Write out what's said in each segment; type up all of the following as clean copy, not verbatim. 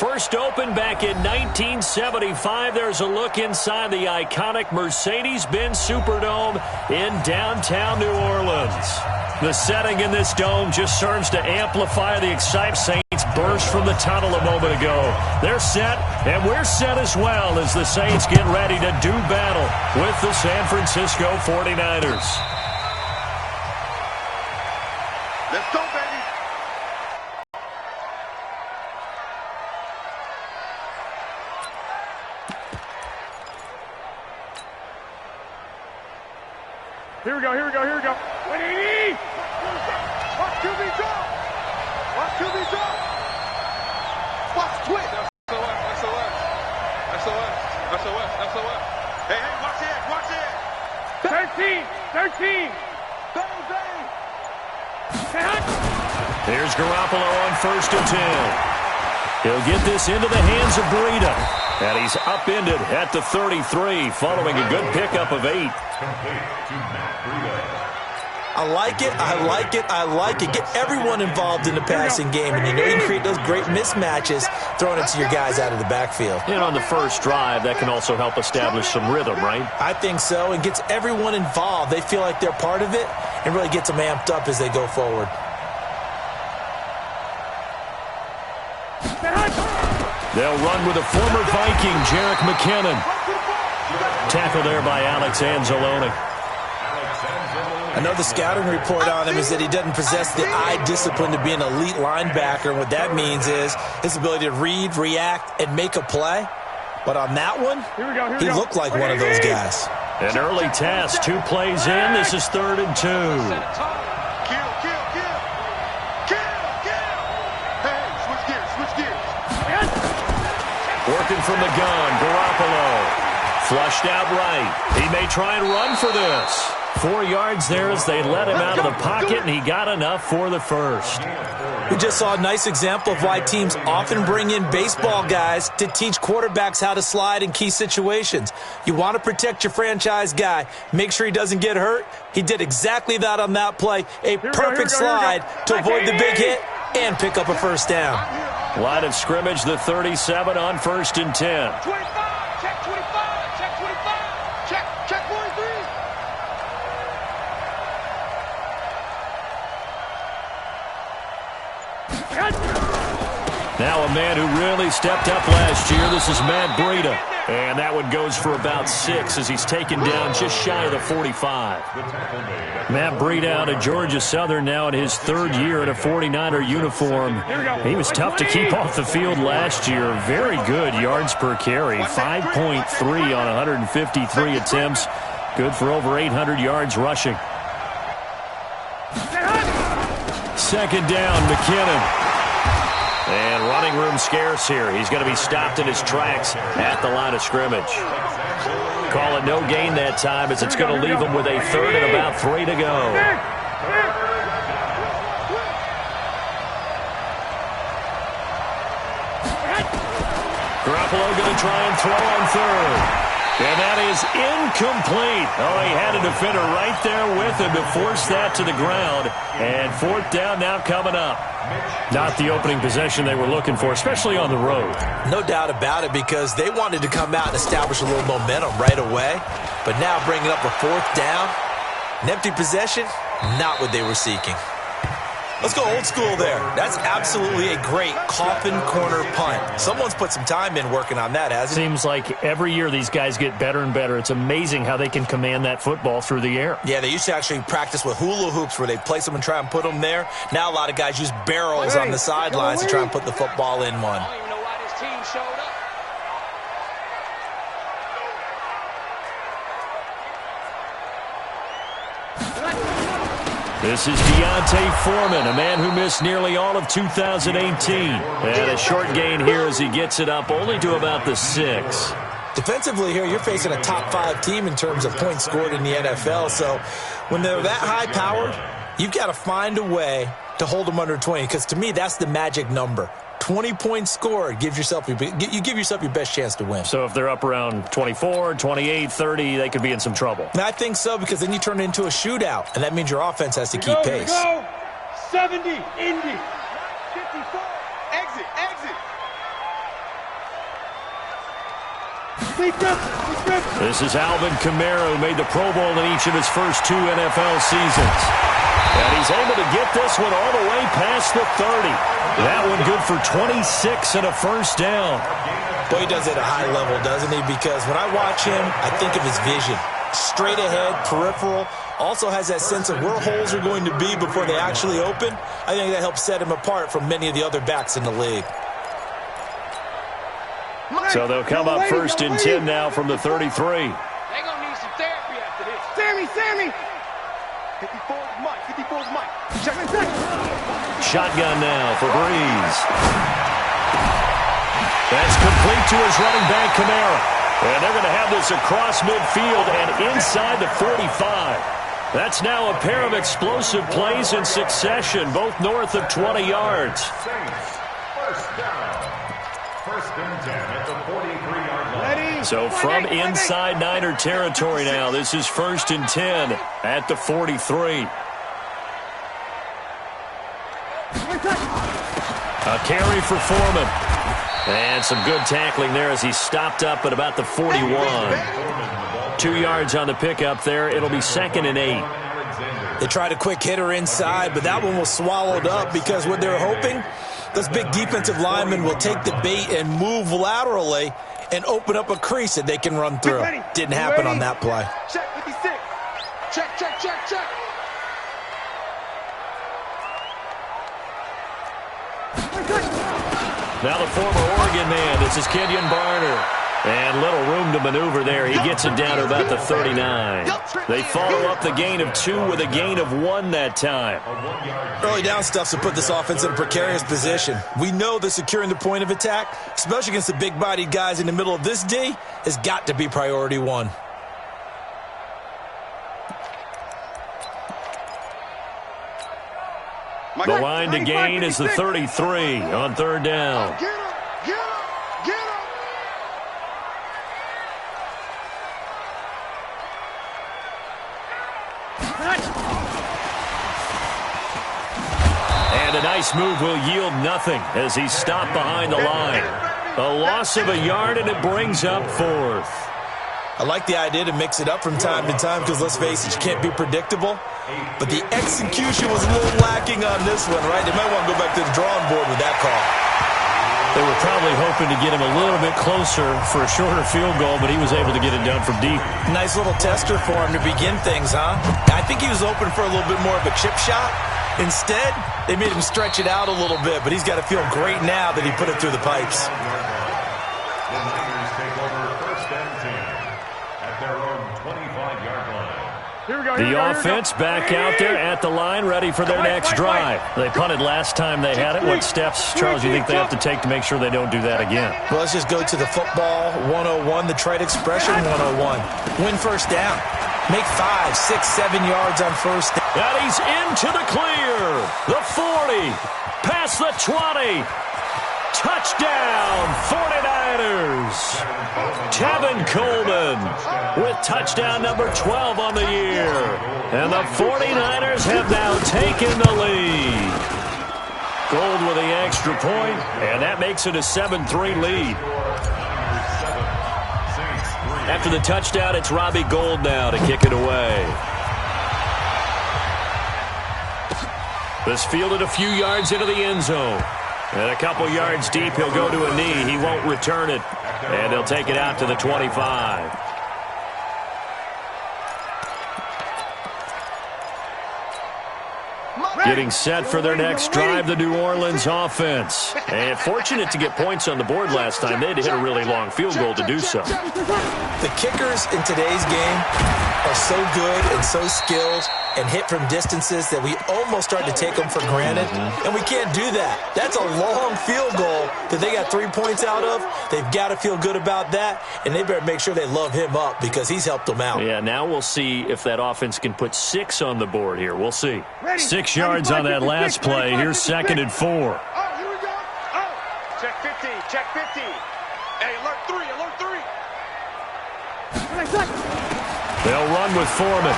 First opened back in 1975. There's a look inside the iconic Mercedes-Benz Superdome in downtown New Orleans. The setting in this dome just serves to amplify the excitement. Saints burst from the tunnel a moment ago. They're set, and we're set as well as the Saints get ready to do battle with the San Francisco 49ers. Let's go, baby. Here we go, here we go, here we go. 180! Watch QB drop! Watch QB drop! Watch twitch! SOS. Hey, watch it, watch it! 13! Bang, bang! Here's Garoppolo on 1st and 10. He'll get this into the hands of Breida. And he's upended at the 33 following a good pickup of 8. I like it. Get everyone involved in the passing game, and you know you can create those great mismatches throwing it to your guys out of the backfield. And on the first drive, that can also help establish some rhythm, right? I think so, and gets everyone involved. They feel like they're part of it and really gets them amped up as they go forward. They'll run with a former Viking, Jerick McKinnon. Tackle there by Alex Anzalone. I know the scouting report on him is that he doesn't possess the eye discipline to be an elite linebacker. And what that means is his ability to read, react, and make a play. But on that one, he looked like one of those guys. An early task, 2 plays in. This is 3rd and 2. Kill! Hey, switch gears! Working from the gun, Garoppolo. Flushed out right. He may try and run for this. 4 yards there as they let him out of the pocket, and he got enough for the first. We just saw a nice example of why teams often bring in baseball guys to teach quarterbacks how to slide in key situations. You want to protect your franchise guy. Make sure he doesn't get hurt. He did exactly that on that play. A perfect slide to avoid the big hit and pick up a first down. Line of scrimmage, the 37 on 1st and 10. 25, check 25, check 25, check 43. Now a man who really stepped up last year. This is Matt Breida. And that one goes for about 6 as he's taken down just shy of the 45. Matt Breida out of Georgia Southern now in his 3rd year in a 49er uniform. He was tough to keep off the field last year. Very good yards per carry. 5.3 on 153 attempts. Good for over 800 yards rushing. 2nd down, McKinnon. And running room scarce here. He's going to be stopped in his tracks at the line of scrimmage. Call it no gain that time as it's going to leave him with a 3rd and about 3 to go. Garoppolo going to try and throw on 3rd. And that is incomplete. Oh, he had a defender right there with him to force that to the ground. And 4th down now coming up. Not the opening possession they were looking for, especially on the road. No doubt about it, because they wanted to come out and establish a little momentum right away. But now bringing up a 4th down, an empty possession, not what they were seeking. Let's go old school there. That's absolutely a great coffin corner punt. Someone's put some time in working on that, hasn't it? Seems like every year these guys get better and better. It's amazing how they can command that football through the air. Yeah, they used to actually practice with hula hoops where they place them and try and put them there. Now a lot of guys use barrels on the sidelines to try and put the football in one. I don't even know why this team showed up. This is Deontay Foreman, a man who missed nearly all of 2018. And a short gain here as he gets it up only to about the 6. Defensively here, you're facing a top 5 team in terms of points scored in the NFL. So when they're that high-powered, you've got to find a way to hold them under 20, because to me, that's the magic number. 20 points scored, you give yourself your best chance to win. So if they're up around 24, 28, 30, they could be in some trouble. And I think so, because then you turn it into a shootout, and that means your offense has to keep pace. Go. 70, Indy. 54, exit. This is Alvin Kamara, who made the Pro Bowl in each of his first 2 NFL seasons. And he's able to get this one all the way past the 30. That one good for 26 and a first down. Boy, he does it at a high level, doesn't he? Because when I watch him, I think of his vision. Straight ahead, peripheral. Also has that sense of where holes are going to be before they actually open. I think that helps set him apart from many of the other backs in the league. So they'll come up first and 10 now from the 33. They're going to need some therapy after this. Sammy! 54's Mike. Shotgun now for Breeze. That's complete to his running back, Kamara. And they're going to have this across midfield and inside the 45. That's now a pair of explosive plays in succession, both north of 20 yards. First down. First and 10 at the 43-yard line. So from inside Niner territory now, this is first and 10 at the 43. A carry for Foreman. And some good tackling there as he stopped up at about the 41. 2 yards on the pickup there. It'll be second and 8. They tried a quick hitter inside, but that one was swallowed up because what they're hoping, those big defensive linemen will take the bait and move laterally and open up a crease that they can run through. Didn't happen on that play. Check 56. Check. Now the former Oregon man, this is Kenyon Barner. And little room to maneuver there. He gets it down to about the 39. They follow up the gain of 2 with a gain of 1 that time. Early down stuffs to put this offense in a precarious position. We know that securing the point of attack, especially against the big-bodied guys in the middle of this D, has got to be priority 1. The line to gain is the 33 on third down. Get him. And a nice move will yield nothing as he's stopped behind the line. A loss of a yard, and it brings up fourth. I like the idea to mix it up from time to time because, let's face it, you can't be predictable. But the execution was a little lacking on this one, right? They might want to go back to the drawing board with that call. They were probably hoping to get him a little bit closer for a shorter field goal, but he was able to get it done from deep. Nice little tester for him to begin things, huh? I think he was open for a little bit more of a chip shot. Instead, they made him stretch it out a little bit, but he's got to feel great now that he put it through the pipes. The Niners take over first and 10 at their own 25-yard line. The offense back out there at the line, ready for their next drive. They punted last time they had it. What steps, Charles, do you think they have to take to make sure they don't do that again? Well, let's just go to the football 101, the trade expression 101. Win first down. Make 5, 6, 7 yards on first down. And he's into the clear. The 40, past the 20. Touchdown, 49ers. Tevin Coleman with touchdown number 12 on the year. And the 49ers have now taken the lead. Gold with the extra point, and that makes it a 7-3 lead. After the touchdown, it's Robbie Gould now to kick it away. This fielded a few yards into the end zone. And a couple yards deep, he'll go to a knee. He won't return it. And they'll take it out to the 25. Getting set for their next drive, the New Orleans offense. And fortunate to get points on the board last time. They had to hit a really long field goal to do so. The kickers in today's game are so good and so skilled and hit from distances that we almost start to take them for granted. And we can't do that. That's a long field goal that they got 3 points out of. They've got to feel good about that, and they better make sure they love him up because he's helped them out. Yeah, now we'll see if that offense can put 6 on the board here. We'll see. 6 yards on that last play. Here's second and 4. Oh, here we go. Oh. Check 50. Hey, alert 3. They'll run with Foreman.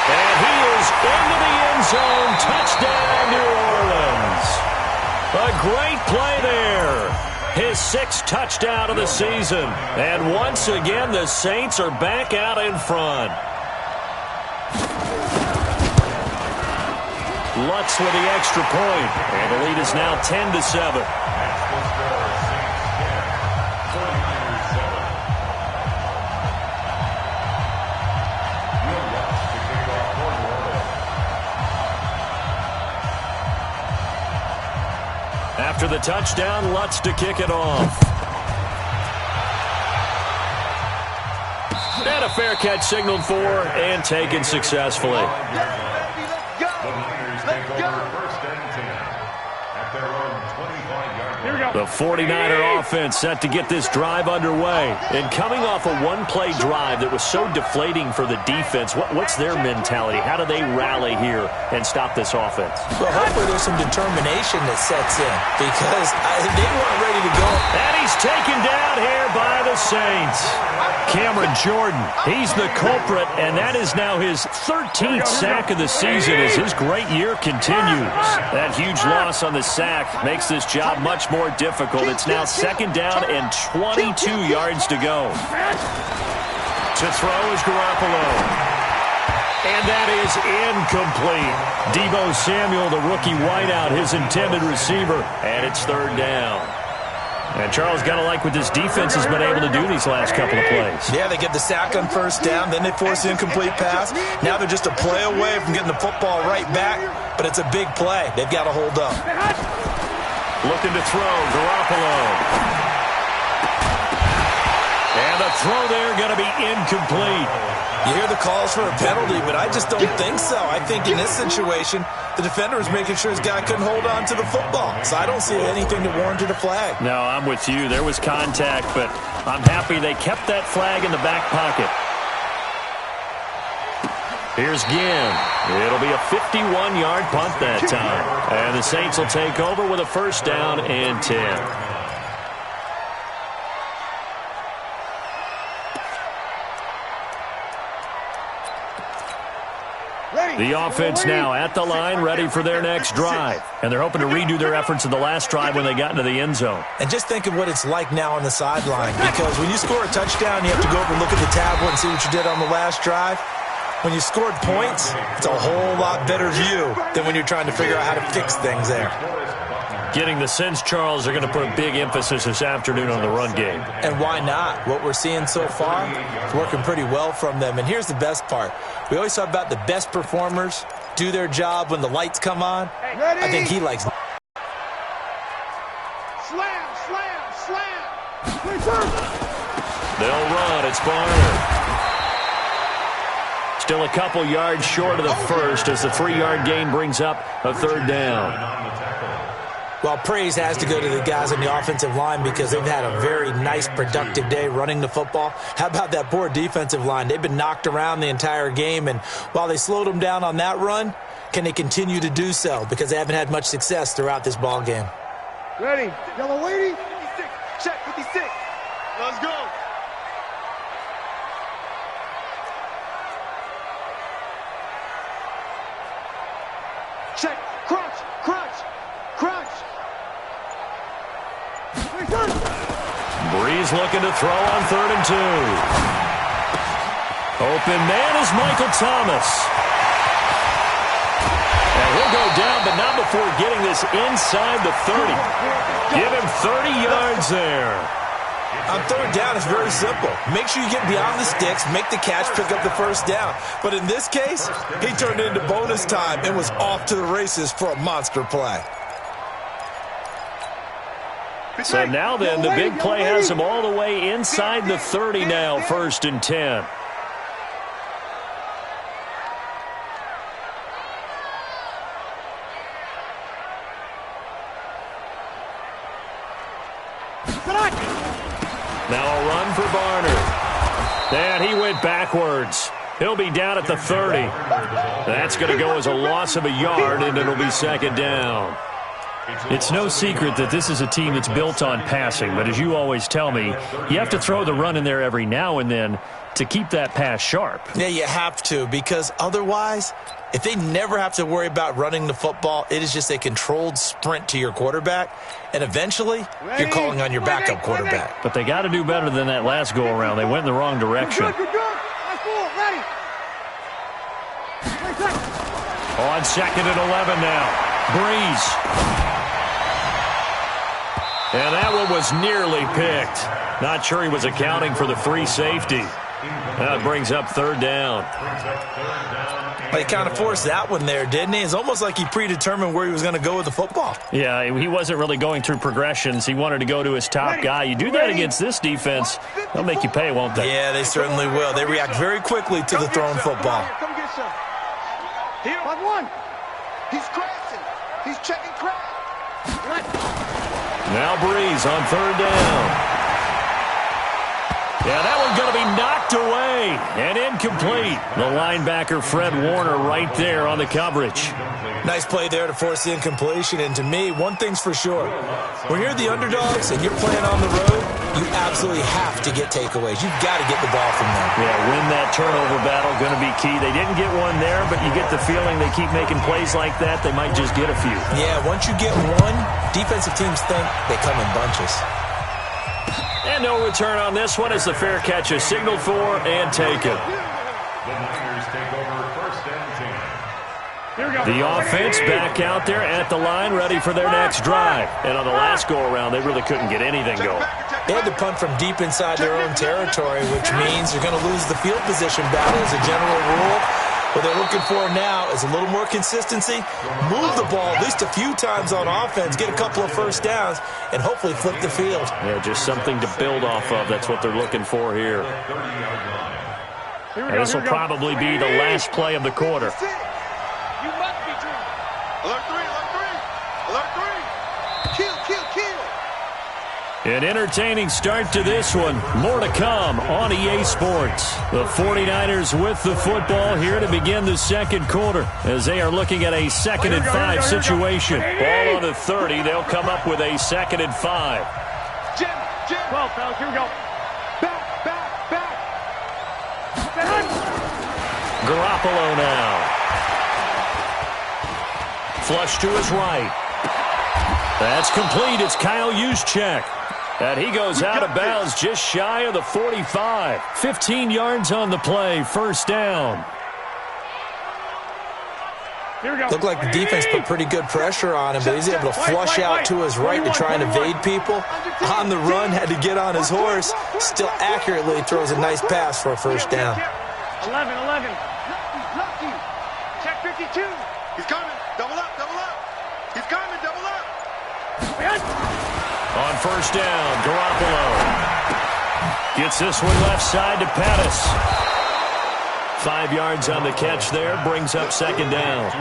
And he is into the end zone. Touchdown, New Orleans. great play there. His 6th touchdown of the season. And once again, the Saints are back out in front. Lutz with the extra point. And the lead is now 10-7. After the touchdown, Lutz to kick it off. And a fair catch signaled for and taken successfully. The Niners take over 1st and 10 at their own 25-yard line. Here we go. The 49er offense set to get this drive underway. And coming off a one-play drive that was so deflating for the defense, what's their mentality? How do they rally here and stop this offense? Well, hopefully there's some determination that sets in because they weren't ready to go. And he's taken down here by the Saints. Cameron Jordan, he's the culprit, and that is now his 13th sack of the season as his great year continues. That huge loss on the sack makes this job much more difficult. It's now 2nd down and 22 yards to go. To throw is Garoppolo. And that is incomplete. Deebo Samuel, the rookie wideout, his intended receiver, and it's 3rd down. And Charles, got to like what this defense has been able to do these last couple of plays. Yeah, they get the sack on 1st down, then they force the incomplete pass. Now they're just a play away from getting the football right back, but it's a big play. They've got to hold up. Looking to throw, Garoppolo. And the throw there going to be incomplete. You hear the calls for a penalty, but I just don't think so. I think in this situation, the defender was making sure his guy couldn't hold on to the football. So I don't see anything that warranted a flag. No, I'm with you. There was contact, but I'm happy they kept that flag in the back pocket. Here's Ginn. It'll be a 51-yard punt that time. And the Saints will take over with a 1st down and 10. The offense now at the line, ready for their next drive. And they're hoping to redo their efforts in the last drive when they got into the end zone. And just think of what it's like now on the sideline. Because when you score a touchdown, you have to go over and look at the tablet and see what you did on the last drive. When you scored points, it's a whole lot better view than when you're trying to figure out how to fix things there. Getting the sense, Charles, they're going to put a big emphasis this afternoon on the run game. And why not? What we're seeing so far is working pretty well from them. And here's the best part. We always talk about the best performers do their job when the lights come on. I think he likes... Slam, slam, slam. They'll run. It's Barner. Still a couple yards short of the first as the 3-yard gain brings up a 3rd down. Well, praise has to go to the guys on the offensive line because they've had a very nice, productive day running the football. How about that poor defensive line? They've been knocked around the entire game, and while they slowed them down on that run, can they continue to do so? Because they haven't had much success throughout this ball game. Ready. Yellow lady. 56. Check 56. Let's go. Check. Crunch. Crunch. Crunch. Breeze looking to throw on 3rd and 2. Open man is Michael Thomas. And he'll go down, but not before getting this inside the 30. Give him 30 yards there. On 3rd down, it's very simple. Make sure you get beyond the sticks, make the catch, pick up the 1st down. But in this case, he turned it into bonus time and was off to the races for a monster play. So now then, the big play has him all the way inside the 30 now, 1st and 10. Now a run for Barner. And he went backwards. He'll be down at the 30. That's going to go as a loss of a yard, and it'll be 2nd down. It's no secret that this is a team that's built on passing, but as you always tell me, you have to throw the run in there every now and then to keep that pass sharp. Yeah, you have to, because otherwise, if they never have to worry about running the football, it is just a controlled sprint to your quarterback, and eventually you're calling on your backup quarterback. But they got to do better than that last go-around. They went in the wrong direction. On 2nd and 11 now. Breeze. And that one was nearly picked. Not sure he was accounting for the free safety. That brings up 3rd down. He kind of forced that one there, didn't he? It's almost like he predetermined where he was going to go with the football. Yeah, he wasn't really going through progressions. He wanted to go to his top guy. You do that against this defense, they'll make you pay, won't they? Yeah, they certainly will. They react very quickly to the thrown football. Come get some. Here, one. He's crashing. He's checking crash. Now Breeze on 3rd down. Yeah, that one's going to be knocked away and incomplete. The linebacker, Fred Warner, right there on the coverage. Nice play there to force the incompletion. And to me, one thing's for sure. When you're the underdogs and you're playing on the road, you absolutely have to get takeaways. You've got to get the ball from them. Yeah, win that turnover battle, going to be key. They didn't get one there, but you get the feeling they keep making plays like that, they might just get a few. Yeah, once you get one, defensive teams think they come in bunches. And no return on this one as the fair catch is signaled for and taken. The Niners take over 1st and 10. The offense back out there at the line, ready for their next drive. And on the last go-around, they really couldn't get anything going. They had to punt from deep inside their own territory, which means you're going to lose the field position battle as a general rule. What they're looking for now is a little more consistency, move the ball at least a few times on offense, get a couple of 1st downs, and hopefully flip the field. Yeah, just something to build off of. That's what they're looking for here. And this will probably be the last play of the quarter. You must be dreaming. Alert 3, alert 3. Alert 3. Kill, kill, kill. An entertaining start to this one. More to come on EA Sports. The 49ers with the football here to begin the 2nd quarter as they are looking at a 2nd and 5 situation. Ball on the 30. They'll come up with a 2nd and 5. Jim. 12, fellas, here we go. Back. Garoppolo now. Flush to his right. That's complete. It's Kyle Juszczyk. And he goes out of bounds just shy of the 45. 15 yards on the play. 1st down. Here we go. Looked like the defense put pretty good pressure on him, but he's able to flush out to his right to try and evade people. On the run, had to get on his horse. Still accurately throws a nice pass for a 1st down. 11. Lucky. Check 52. He's coming. Double up. He's coming. Double up. On 1st down, Garoppolo gets this one left side to Pettis. 5 yards on the catch there, brings up 2nd down.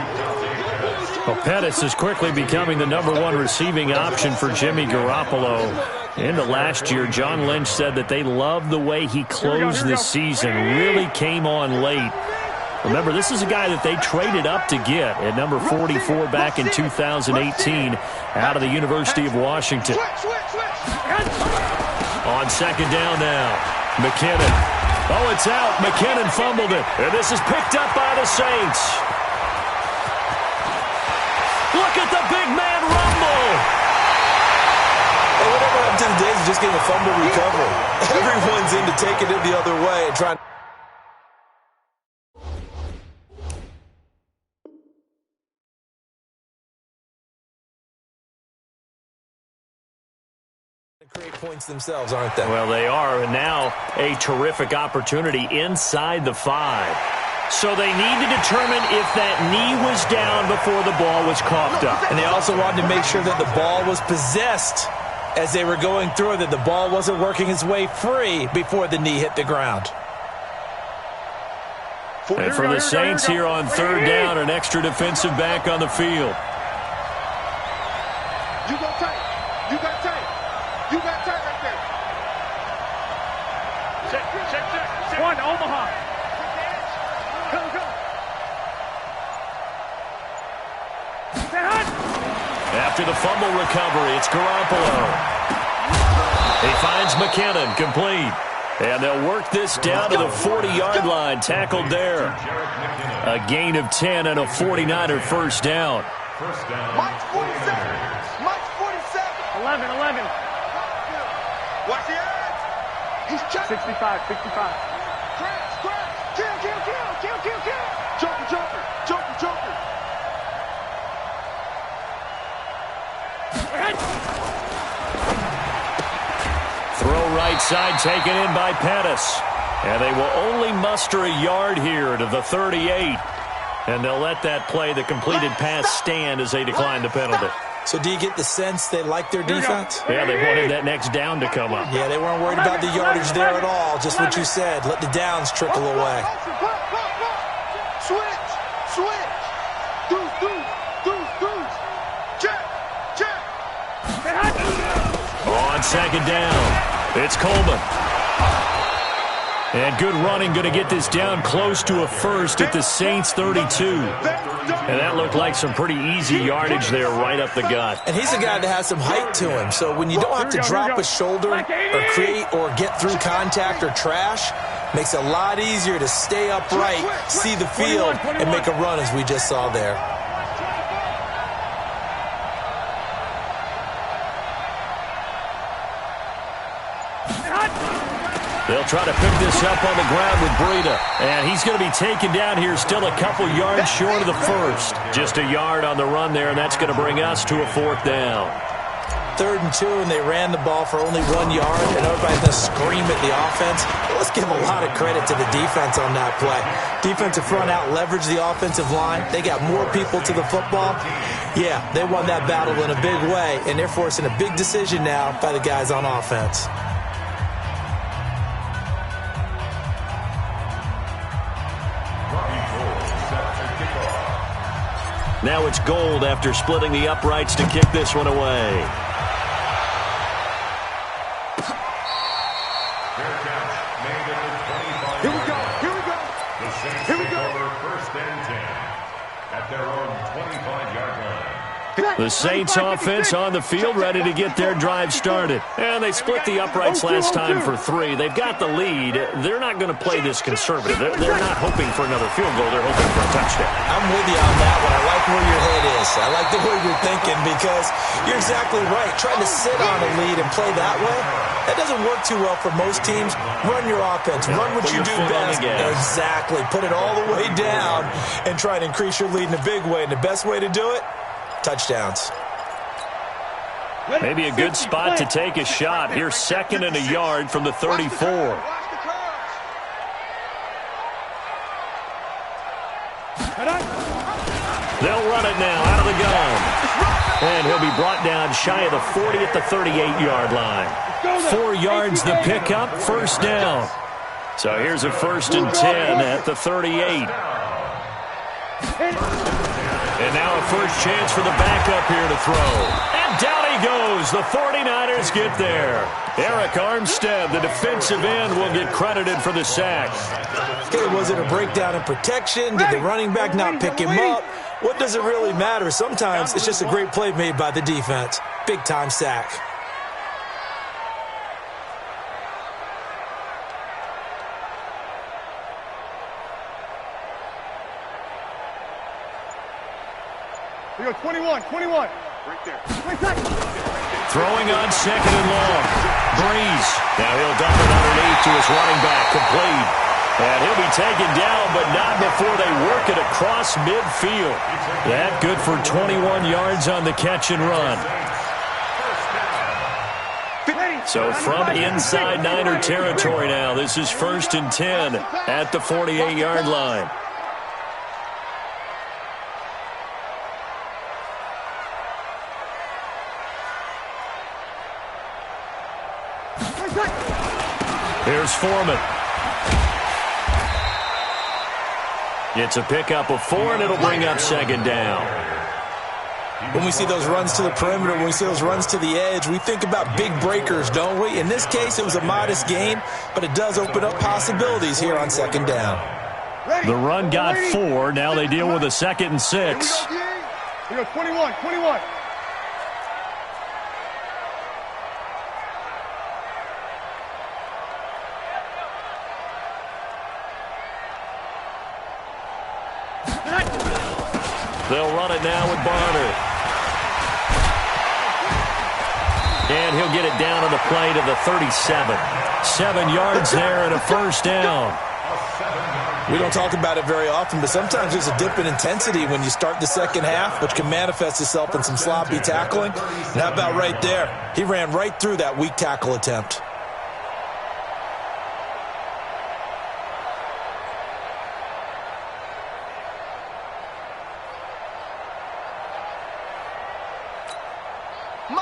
Well, Pettis is quickly becoming the #1 receiving option for Jimmy Garoppolo. Into last year, John Lynch said that they loved the way he closed the season, really came on late. Remember, this is a guy that they traded up to get at number 44 back in 2018 out of the University of Washington. On 2nd down now, McKinnon. Oh, it's out. McKinnon fumbled it. And this is picked up by the Saints. Look at the big man rumble. Hey, whatever happened to the days of just getting a fumble recovery? Everyone's into taking it the other way and trying to create points themselves, aren't they? Well, they are, and now a terrific opportunity inside the 5. So they need to determine if that knee was down before the ball was coughed up. And they also wanted to make sure that the ball was possessed as they were going through, that the ball wasn't working its way free before the knee hit the ground. And for the Saints here on 3rd down, an extra defensive back on the field. You go tight. You got tight. You got tight right there. Check. 1, Omaha. Go. After the fumble recovery, it's Garoppolo. He finds McKinnon, complete. And they'll work this down to the 40-yard line. Tackled there. A gain of 10 and a 49er first down. First down. Mike's 47. Mike's 47. 11. Watch the edge. He's checking. 65. Crash. Kill. Joker. Throw right side taken in by Pettis. And they will only muster a yard here to the 38. And they'll let that play, the completed pass, stand as they decline the penalty. So do you get the sense they like their defense? Yeah, they wanted that next down to come up. Yeah, they weren't worried about the yardage there at all. Just what you said. Let the downs trickle away. Switch. Deuce. Check. On second down, it's Coleman. And good running, going to get this down close to a first at the Saints 32. And that looked like some pretty easy yardage there right up the gut. And he's a guy that has some height to him. So when you don't have to drop a shoulder or create or get through contact or trash, makes it a lot easier to stay upright, see the field, and make a run as we just saw there. They'll try to pick this up on the ground with Breida. And he's going to be taken down here still a couple yards short of the first. Just a yard on the run there, and that's going to bring us to a fourth down. 3rd and 2, and they ran the ball for only 1 yard, and everybody's going to scream at the offense. Let's give a lot of credit to the defense on that play. Defensive front out leveraged the offensive line. They got more people to the football. Yeah, they won that battle in a big way, and they're forcing a big decision now by the guys on offense. Now it's Gold after splitting the uprights to kick this one away. Here we go. The Saints take over first and 10 at their own 25-yard line. The Saints offense on the field ready to get their drive started. And they split the uprights last time for 3. They've got the lead. They're not going to play this conservative. They're not hoping for another field goal. They're hoping for a touchdown. I'm with you on that one. I like where your head is. I like the way you're thinking because you're exactly right. Trying to sit on a lead and play that way, that doesn't work too well for most teams. Run your offense. Run what you do best. Exactly. Put it all the way down and try to increase your lead in a big way. And the best way to do it, touchdowns. Maybe a good spot to take a shot. Here's 2nd and a yard from the 34. They'll run it now out of the gun. And he'll be brought down shy of the 40 at the 38-yard line. 4 yards the pickup, first down. So here's a 1st and 10 at the 38. And now a first chance for the backup here to throw. And down he goes. The 49ers get there. Eric Armstead, the defensive end, will get credited for the sack. Okay, was it a breakdown in protection? Did the running back not pick him up? What does it really matter? Sometimes it's just a great play made by the defense. Big-time sack. We go 21. Right there. Throwing on 2nd and long. Breeze. Now he'll dump it underneath to his running back. Complete. And he'll be taken down, but not before they work it across midfield. That good for 21 yards on the catch and run. So from inside Niner territory now, this is 1st and 10 at the 48-yard line. Here's Foreman. It's a pickup of 4, and it'll bring up 2nd down. When we see those runs to the perimeter, when we see those runs to the edge, we think about big breakers, don't we? In this case, it was a modest gain, but it does open up possibilities here on 2nd down. The run got 4. Now they deal with a 2nd and 6. We go 21. They'll run it now with Bonner. And he'll get it down on the play to the 37. 7 yards there and a first down. We don't talk about it very often, but sometimes there's a dip in intensity when you start the second half, which can manifest itself in some sloppy tackling. And how about right there? He ran right through that weak tackle attempt.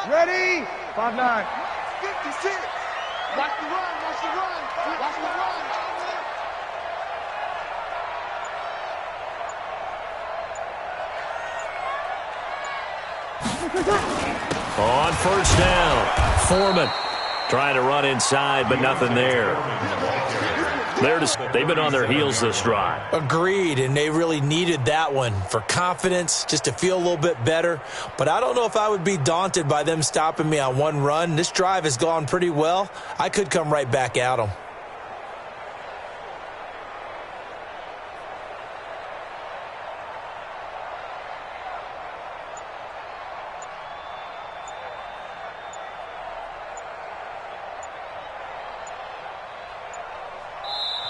Ready? 5-9. 56. Watch the run, watch the run, watch the run. On first down, Foreman trying to run inside, but nothing there. They've been on their heels this drive. Agreed, and they really needed that one for confidence, just to feel a little bit better. But I don't know if I would be daunted by them stopping me on one run. This drive has gone pretty well. I could come right back at them.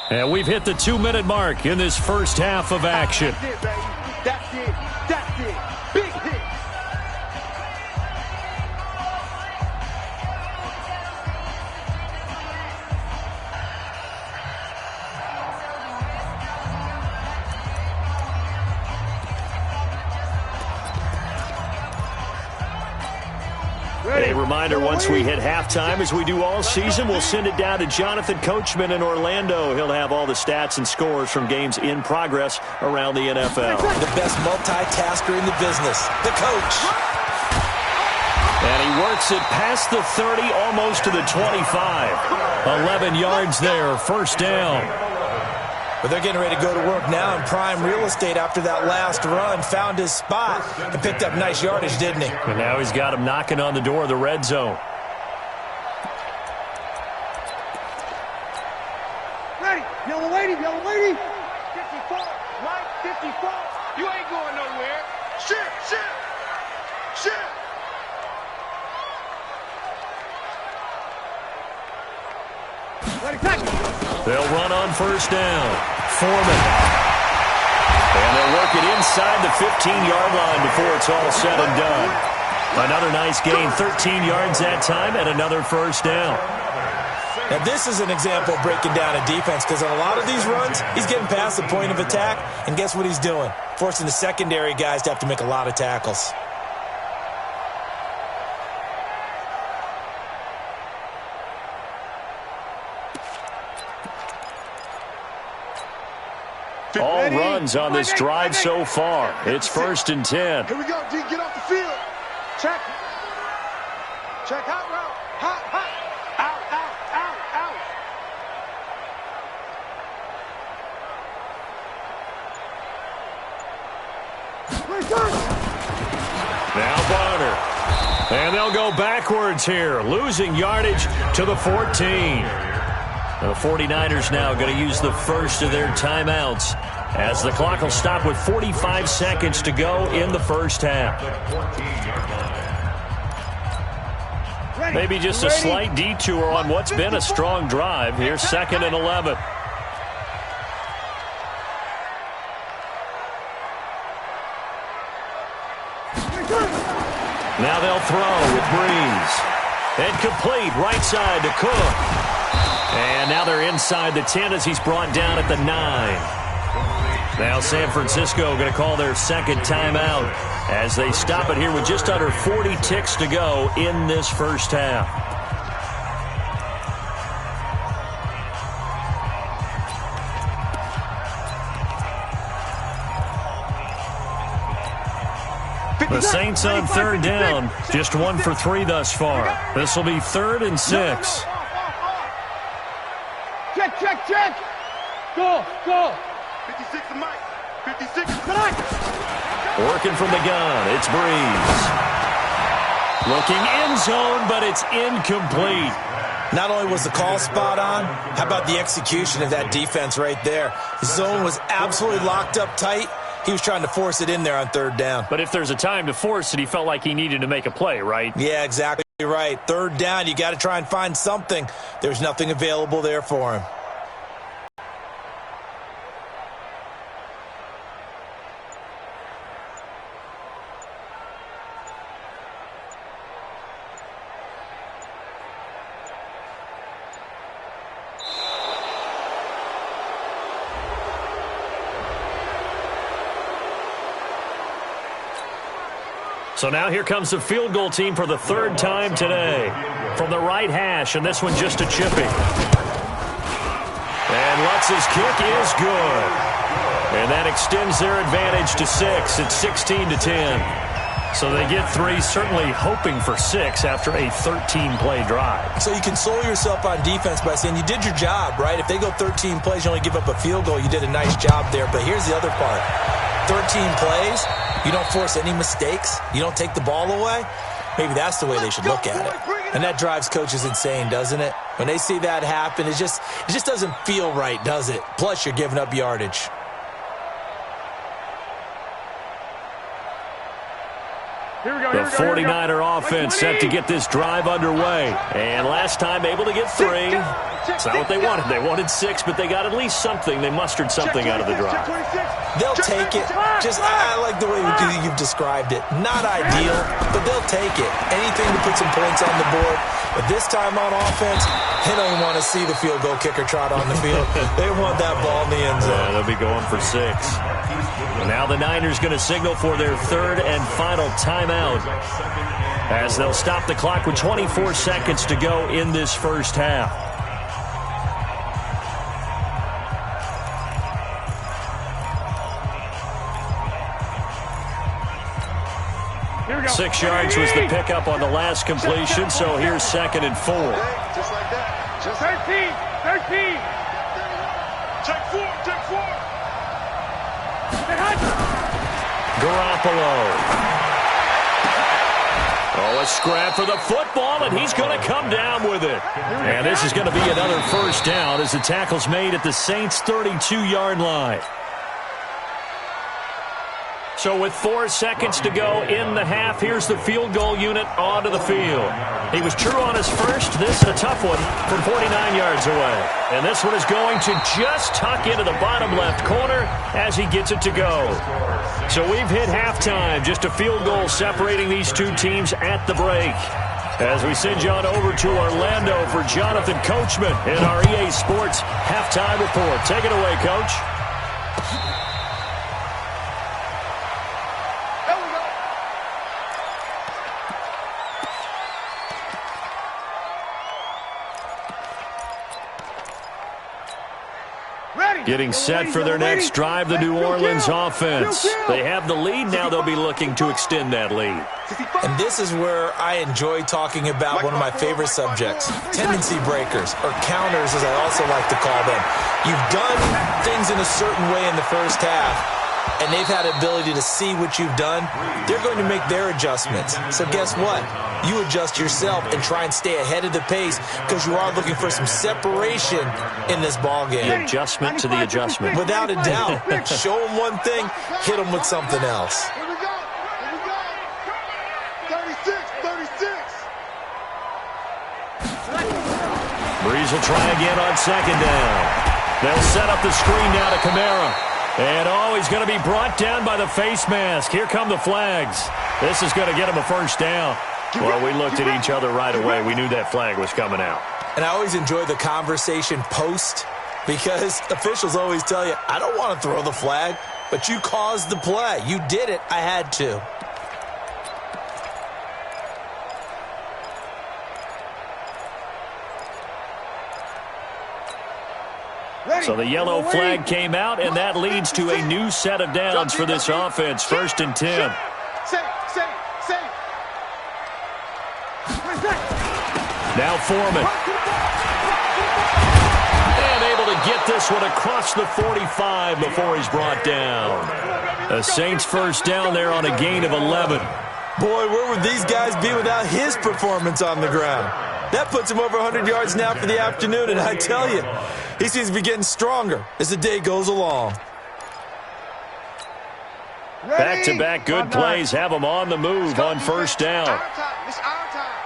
And we've hit the 2-minute mark in this first half of action. That's it, baby. That's it. That's it. Big hit. A reminder, once we hit halftime, as we do all season, we'll send it down to Jonathan Coachman in Orlando. He'll have all the stats and scores from games in progress around the NFL. The best multitasker in the business, the coach. And he works it past the 30, almost to the 25. 11 yards there, first down. But they're getting ready to go to work now in prime real estate after that last run. Found his spot and picked up nice yardage, didn't he? And now he's got him knocking on the door of the red zone. Ready. Yellow lady, yellow lady. 54. Right, 54. You ain't going nowhere. Shit. Ready, tackle. They'll run on first down. Foreman. And they'll work it inside the 15-yard line before it's all said and done. Another nice gain, 13 yards that time, and another first down. Now, this is an example of breaking down a defense, because on a lot of these runs, he's getting past the point of attack, and guess what he's doing? Forcing the secondary guys to have to make a lot of tackles. All runs on this drive so far. It's 1st and 10. Here we go, D. Get off the field. Check. Check hot route. Hot. Out. Now Bonner. And they'll go backwards here, losing yardage to the 14. The 49ers now going to use the first of their timeouts as the clock will stop with 45 seconds to go in the first half. Maybe just a slight detour on what's been a strong drive. Here's 2nd and 11. Now they'll throw with Breeze. And complete right side to Cook. And now they're inside the 10 as he's brought down at the 9. Now San Francisco going to call their second timeout as they stop it here with just under 40 ticks to go in this first half. The Saints on 3rd down, just 1 for 3 thus far. This will be 3rd and 6. Check. Go. 56 to Mike. 56. Working from the gun, it's Breeze. Looking end zone, but it's incomplete. Not only was the call spot on, how about the execution of that defense right there? The zone was absolutely locked up tight. He was trying to force it in there on third down. But if there's a time to force it, he felt like he needed to make a play, right? Yeah, exactly right. Third down, you got to try and find something. There's nothing available there for him. So now here comes the field goal team for the third time today. From the right hash, and this one just a chipping. And Lutz's kick is good. And that extends their advantage to 6. It's 16-10. So they get 3, certainly hoping for 6 after a 13-play drive. So you console yourself on defense by saying you did your job, right? If they go 13 plays, you only give up a field goal, you did a nice job there. But here's the other part. 13 plays, you don't force any mistakes, you don't take the ball away. Maybe that's the way they should look at it. And that drives coaches insane, doesn't it? When they see that happen, it just doesn't feel right, does it? Plus, you're giving up yardage. The 49er offense set to get this drive underway. And last time able to get 3. It's not what they wanted. They wanted 6, but they got at least something. They mustered something out of the drive. They'll take it. I like the way you've described it. Not ideal, but they'll take it. Anything to put some points on the board. But this time on offense, they don't even want to see the field goal kicker trot on the field. They want that ball in the end zone. Yeah, they'll be going for 6. And now the Niners going to signal for their third and final timeout, as they'll stop the clock with 24 seconds to go in this first half. Here 6 yards was the pickup on the last completion, so here's 2nd and 4. Just like that. Just 13. Check 4. Garoppolo. Oh, a scrap for the football, and he's going to come down with it. And this is going to be another first down as the tackle's made at the Saints' 32-yard line. So with 4 seconds to go in the half, here's the field goal unit onto the field. He was true on his first. This a tough one from 49 yards away. And this one is going to just tuck into the bottom left corner as he gets it to go. So we've hit halftime. Just a field goal separating these two teams at the break. As we send you on over to Orlando for Jonathan Coachman in our EA Sports halftime report. Take it away, Coach. Getting set for their next drive, the New Orleans offense. They have the lead. Now they'll be looking to extend that lead. And this is where I enjoy talking about one of my favorite subjects, tendency breakers, or counters as I also like to call them. You've done things in a certain way in the first half, and they've had the ability to see what you've done. They're going to make their adjustments. So guess what? You adjust yourself and try and stay ahead of the pace because you are looking for some separation in this ball game. The adjustment to the adjustment. Without a doubt. Show them one thing, hit them with something else. Here we go. 36. Breeze will try again on 2nd down. They'll set up the screen now to Kamara. And, he's going to be brought down by the face mask. Here come the flags. This is going to get him a first down. Well, we looked at each other right away. We knew that flag was coming out. And I always enjoy the conversation post because officials always tell you, I don't want to throw the flag, but you caused the play. You did it. I had to. So the yellow flag came out, and that leads to a new set of downs for this offense. 1st and 10. Now Foreman. And able to get this one across the 45 before he's brought down. A Saints first down there on a gain of 11. Boy, where would these guys be without his performance on the ground? That puts him over 100 yards now for the afternoon, and I tell you, he seems to be getting stronger as the day goes along. Back-to-back good plays have them on the move on first down. Our time. It's our time.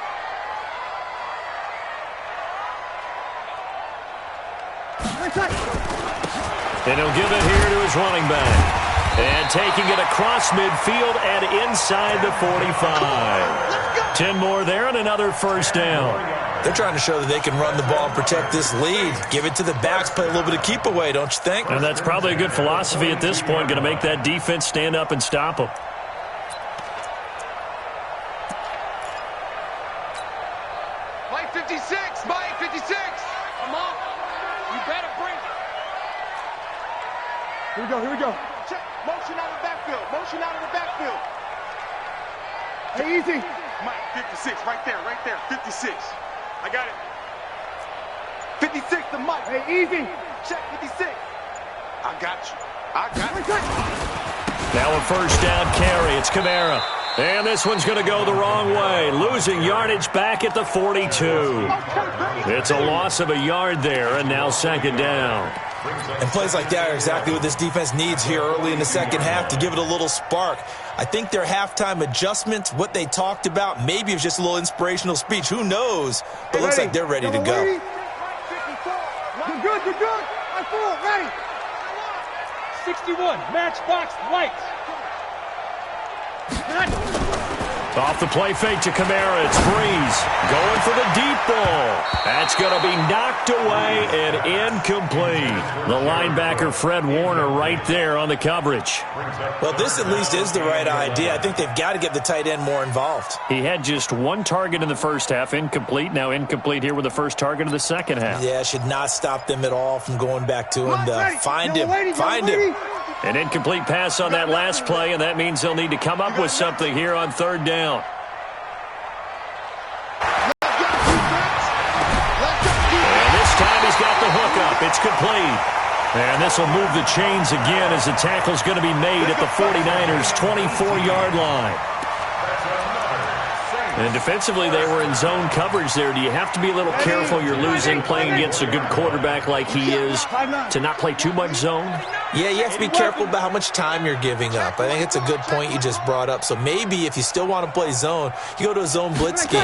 And he'll give it here to his running back. And taking it across midfield and inside the 45. 10 more there and another first down. They're trying to show that they can run the ball and protect this lead. Give it to the backs, play a little bit of keep away, don't you think? And that's probably a good philosophy at this point, going to make that defense stand up and stop them. Mike 56. Mike 56. Come on. You better bring it. Here we go, here we go. Check. Motion out of the backfield. Motion out of the backfield. Hey, easy. Mike 56. Right there. Right there. 56. I got it. 56 to Mike. Hey, easy. Check 56. I got you. I got it. Now a first down carry. It's Kamara. And this one's going to go the wrong way. Losing yardage back at the 42. It's a loss of a yard there, and now second down. And plays like that are exactly what this defense needs here early in the second half to give it a little spark. I think their halftime adjustment, what they talked about, maybe it was just a little inspirational speech. Who knows? But it looks like they're ready to go. You're good, you're good. I'm full, ready. 61, matchbox lights. Off the play fake to Kamara. It's Breeze going for the deep ball. That's going to be knocked away and incomplete. The linebacker, Fred Warner, right there on the coverage. Well, this at least is the right idea. I think they've got to get the tight end more involved. He had just one target in the first half, incomplete. Now incomplete here with the first target of the second half. Yeah, should not stop them at all from going back to him to find him. Find him. An incomplete pass on that last play, and that means they'll need to come up with something here on third down. And this time he's got the hook up. It's complete. And this will move the chains again as the tackle's going to be made at the 49ers' 24-yard line. And defensively, they were in zone coverage there. Do you have to be a little careful? You're losing playing against a good quarterback like he is to not play too much zone? Yeah, you have to be careful about how much time you're giving up. I think it's a good point you just brought up. So maybe if you still want to play zone, you go to a zone blitz scheme.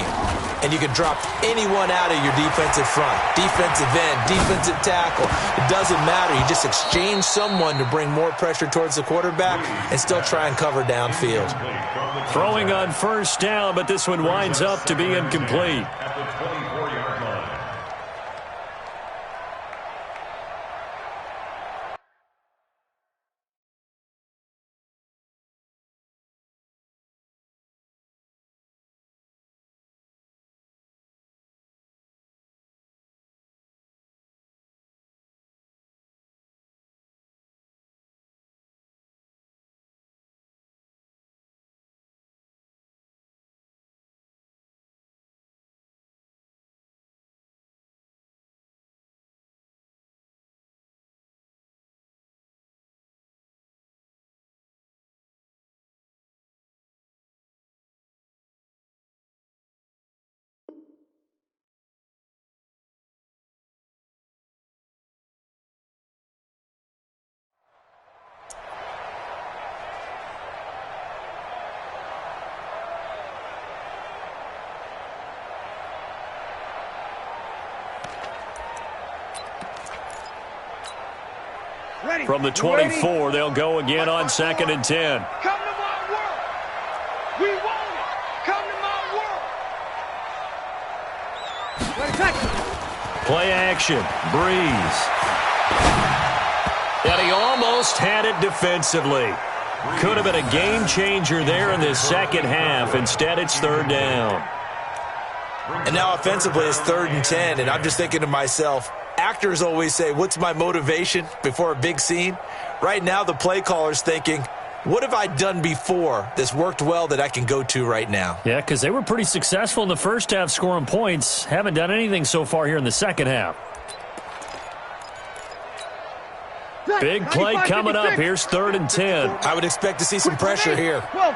And you can drop anyone out of your defensive front. Defensive end, defensive tackle. It doesn't matter. You just exchange someone to bring more pressure towards the quarterback and still try and cover downfield. Throwing on first down, but this one winds up to be incomplete. At the 24-yard line. From the 24, they'll go again on 2nd and 10. Come to my world. We want it. Come to my world. Play action. Breeze. And he almost had it defensively. Could have been a game changer there in this second half. Instead, it's third down. And now offensively, it's 3rd and 10. And I'm just thinking to myself, actors always say, what's my motivation before a big scene? Right now, the play caller's thinking, what have I done before that's worked well that I can go to right now? Yeah, because they were pretty successful in the first half scoring points. Haven't done anything so far here in the second half. Big play coming up. Here's 3rd and 10. I would expect to see some pressure here. 12.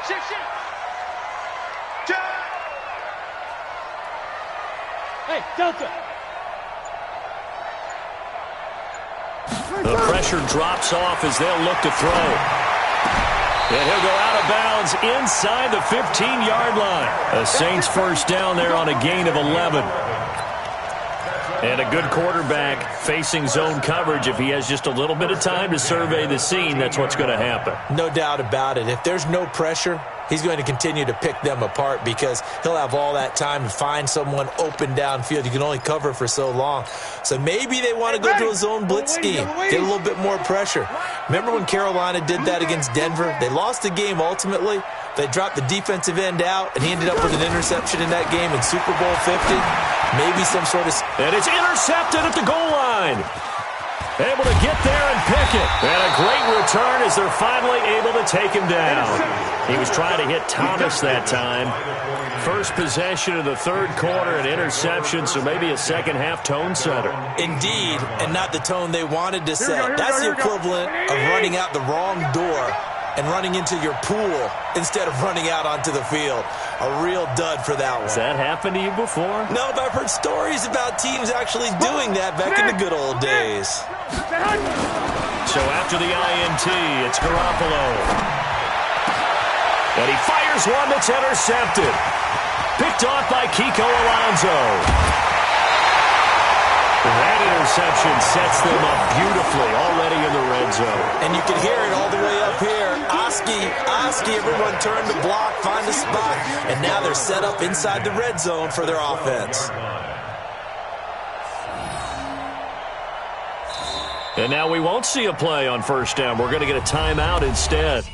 Shift. Hey, Delta. The pressure drops off as they'll look to throw. And he'll go out of bounds inside the 15-yard line. A Saints first down there on a gain of 11. And a good quarterback facing zone coverage. If he has just a little bit of time to survey the scene, that's what's going to happen. No doubt about it. If there's no pressure, he's going to continue to pick them apart because he'll have all that time to find someone open downfield. You can only cover for so long. So maybe they want to go to a zone blitz scheme, get a little bit more pressure. Remember when Carolina did that against Denver? They lost the game ultimately. They dropped the defensive end out, and he ended up with an interception in that game in Super Bowl 50. Maybe some sort of... And it's intercepted at the goal line. Able to get there and pick it. And a great return as they're finally able to take him down. He was trying to hit Thomas that time. First possession of the third quarter, an interception, so maybe a second-half tone setter. Indeed, and not the tone they wanted to set. That's the equivalent of running out the wrong door and running into your pool instead of running out onto the field. A real dud for that one. Has that happened to you before? No, but I've heard stories about teams actually doing that back in the good old days. So after the INT, it's Garoppolo. And he fires one that's intercepted. Picked off by Kiko Alonso. That interception sets them up beautifully already in the red zone. And you can hear it all the way up here. Oski, everyone turned to block, find a spot, and now they're set up inside the red zone for their offense. And now we won't see a play on first down. We're going to get a timeout instead.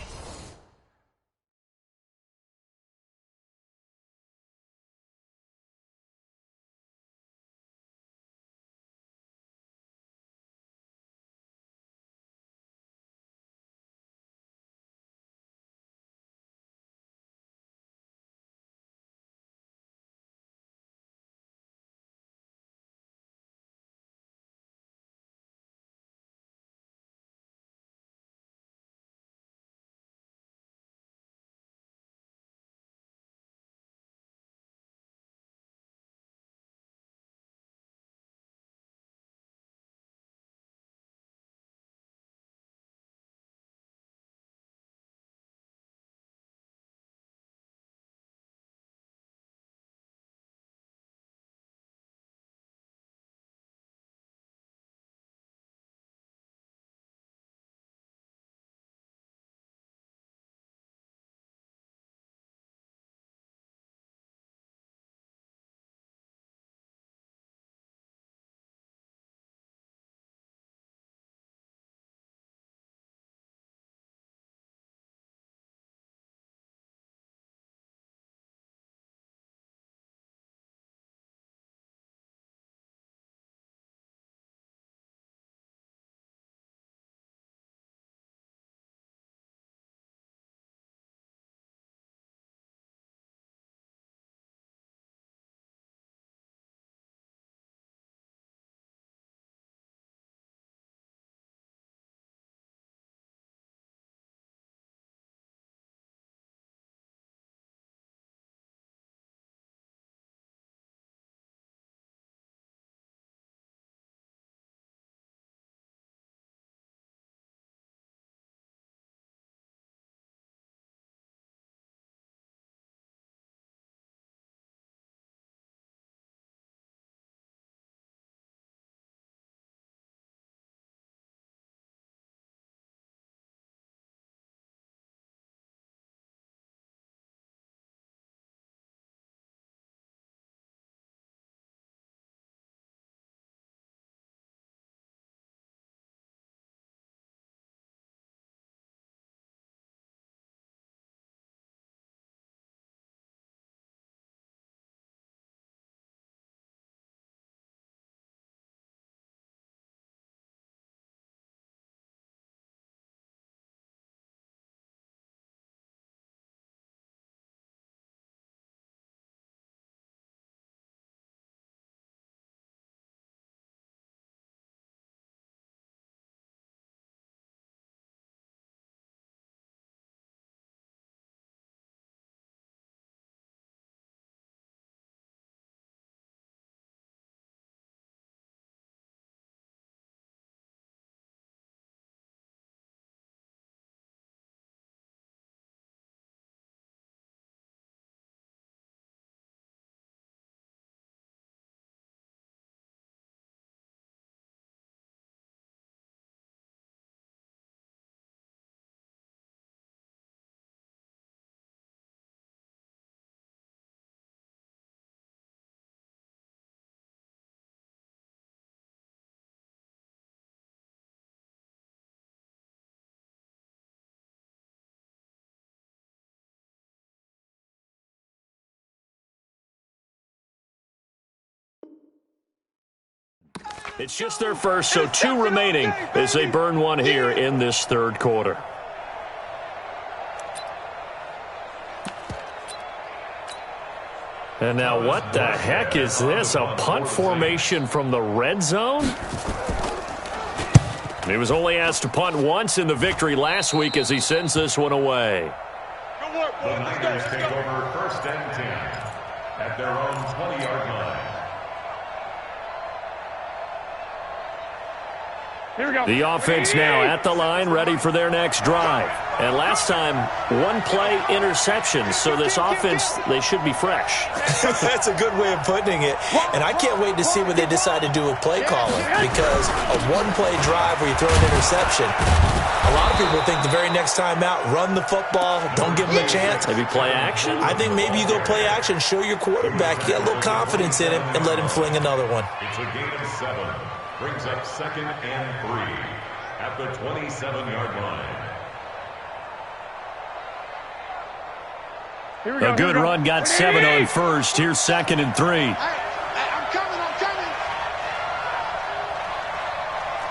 It's just their first, so 2 remaining as they burn one here in this third quarter. And now what the heck is this? A punt formation from the red zone? He was only asked to punt once in the victory last week as he sends this one away. The Niners take over first and 10 at their own 20-yard line. Here we go. The offense now at the line, ready for their next drive. And last time, 1-play interception. So this offense, they should be fresh. That's a good way of putting it. And I can't wait to see what they decide to do with play calling, because a 1-play drive where you throw an interception, a lot of people think the very next time out, run the football, don't give them a chance. Maybe play action? I think maybe you go play action, show your quarterback, get a little confidence in him, and let him fling another one. It's a gain of 7. Brings up 2nd and 3 at the 27-yard line. A good run got 7 on first. Here's 2nd and 3. Hey, I'm coming.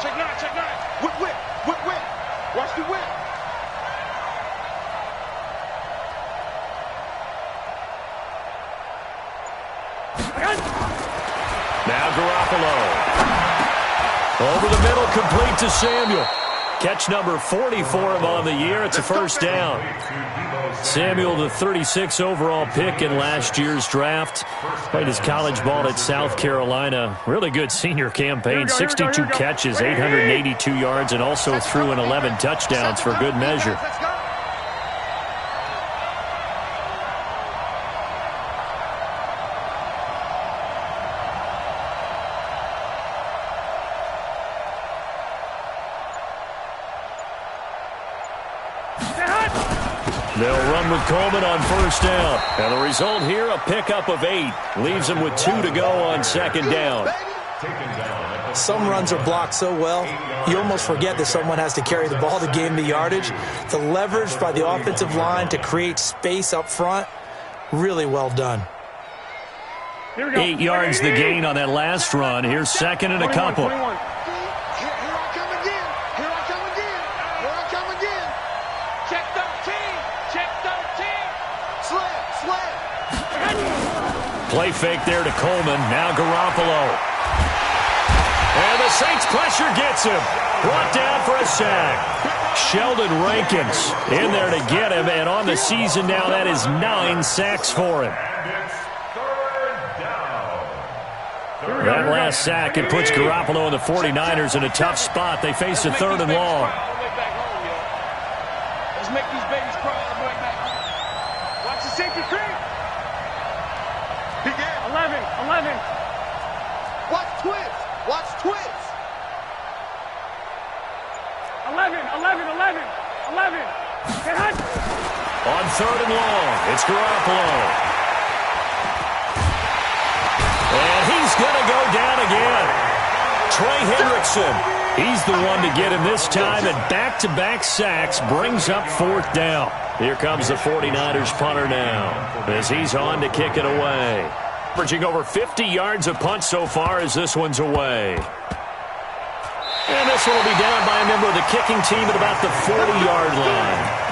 Check 9. Whip. Watch the whip. Now Garoppolo. Over the middle, complete to Samuel. Catch number 40 for him on the year. It's a first down. Samuel, the 36 overall pick in last year's draft. Played his college ball at South Carolina. Really good senior campaign. 62 catches, 882 yards, and also threw in 11 touchdowns for good measure. They'll run with Coleman on first down. And the result here, a pickup of 8. Leaves them with 2 to go on second down. Some runs are blocked so well, you almost forget that someone has to carry the ball to gain the yardage. The leverage by the offensive line to create space up front, really well done. 8 yards the gain on that last run. Here's 2nd and a couple. Play fake there to Coleman. Now Garoppolo. And the Saints pressure gets him. Brought down for a sack. Sheldon Rankins in there to get him. And on the season now, that is 9 sacks for him. That last sack, it puts Garoppolo and the 49ers in a tough spot. They face a 3rd and long. Let's make these babies cry on the way back home. Watch the safety creep. 11. Watch twist. 11. Get hot. On 3rd and long, it's Garoppolo. And he's going to go down again. Trey Hendrickson, he's the one to get him this time, and back-to-back sacks brings up 4th down. Here comes the 49ers punter now as he's on to kick it away. Averaging over 50 yards a punt so far as this one's away. And this one will be down by a member of the kicking team at about the 40-yard line.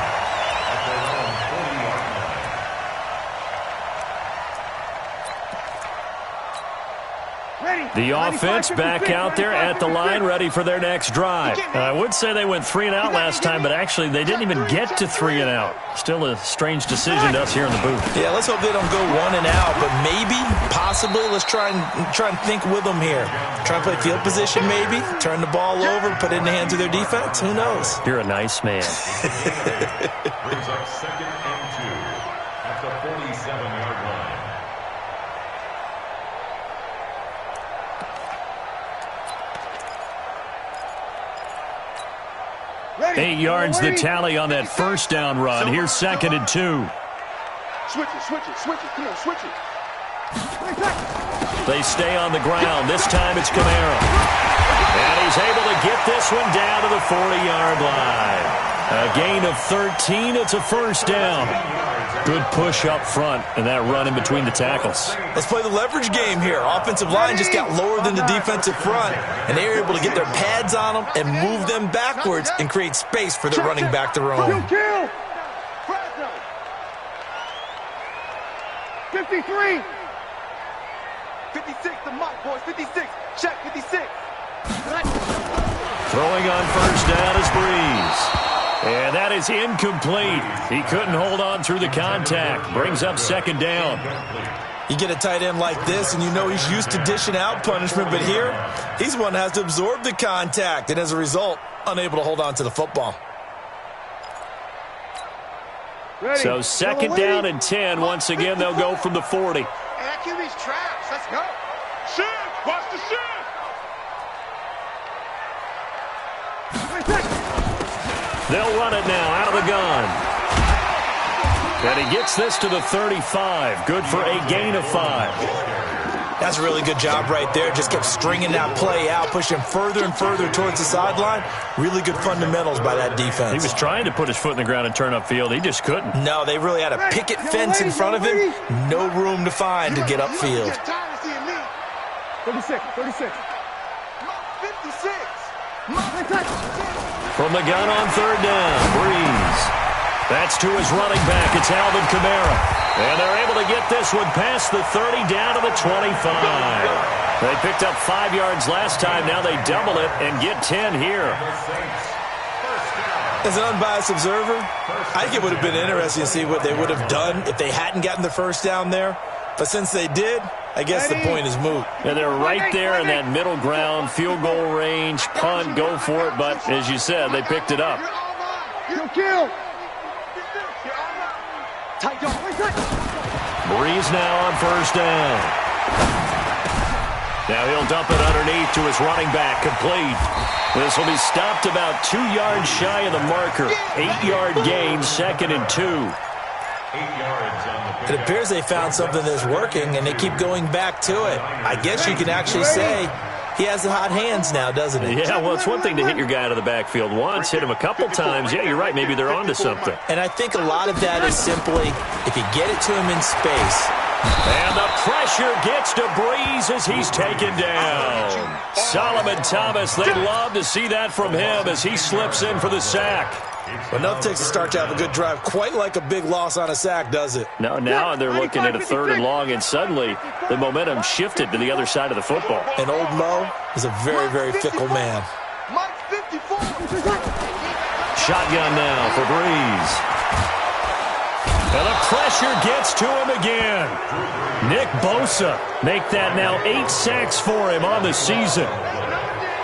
The offense back out there at the line, ready for their next drive. I would say they went 3 and out last time, but actually they didn't even get to 3 and out. Still a strange decision to us here in the booth. Yeah, let's hope they don't go 1 and out, but maybe, possibly, let's try and think with them here. Try and play field position maybe, turn the ball over, put it in the hands of their defense. Who knows? You're a nice man. Brings up 2nd and 2 at the 47-yard line. 8 yards the tally on that first down run. Here's 2nd and 2. Switch it. Come on, switch it. They stay on the ground. This time it's Kamara. And he's able to get this one down to the 40-yard line. A gain of 13. It's a first down. Good push up front and that run in between the tackles. Let's play the leverage game here. Offensive line just got lower than the defensive front, and they were able to get their pads on them and move them backwards and create space for their running back to roam. Kill. 53. 56, the mic, boys. 56. Check, 56. Throwing on first down is Breeze. And that is incomplete. He couldn't hold on through the contact. Brings up second down. You get a tight end like this, and you know he's used to dishing out punishment, but here, he's the one that has to absorb the contact, and as a result, unable to hold on to the football. Ready. So second down and 10. Once again, they'll go from the 40. And that QB's traps. Let's go. Shift. Watch the shift. They'll run it now out of the gun. And he gets this to the 35. Good for a gain of 5. That's a really good job right there. Just kept stringing that play out, pushing further and further towards the sideline. Really good fundamentals by that defense. He was trying to put his foot in the ground and turn upfield. He just couldn't. No, they really had a picket fence in front of him. No room to find to get upfield. 36. 56. From the gun on third down, Breeze. That's to his running back. It's Alvin Kamara. And they're able to get this one past the 30 down to the 25. They picked up 5 yards last time. Now they double it and get 10 here. As an unbiased observer, I think it would have been interesting to see what they would have done if they hadn't gotten the first down there. But since they did, I guess the point is moot. And they're right there in that middle ground, field goal range, punt, go for it. But as you said, they picked it up. Kill. Breeze now on first down. Now he'll dump it underneath to his running back, complete. This will be stopped about 2 yards shy of the marker. 8-yard gain, 2nd and 2. 8 yards on the It appears they found something that's working, and they keep going back to it. I guess you can actually say he has the hot hands now, doesn't he? Yeah, well, it's one thing to hit your guy out of the backfield once, hit him a couple times. Yeah, you're right. Maybe they're onto something. And I think a lot of that is simply if you get it to him in space. And the pressure gets to Breeze as he's taken down. Solomon Thomas, they'd love to see that from him as he slips in for the sack. But nothing takes a start to have a good drive quite like a big loss on a sack, does it? No, now they're looking at a 3rd and long, and suddenly the momentum shifted to the other side of the football. And old Mo is a very, very fickle man. Shotgun now for Breeze. And the pressure gets to him again. Nick Bosa make that now 8 sacks for him on the season.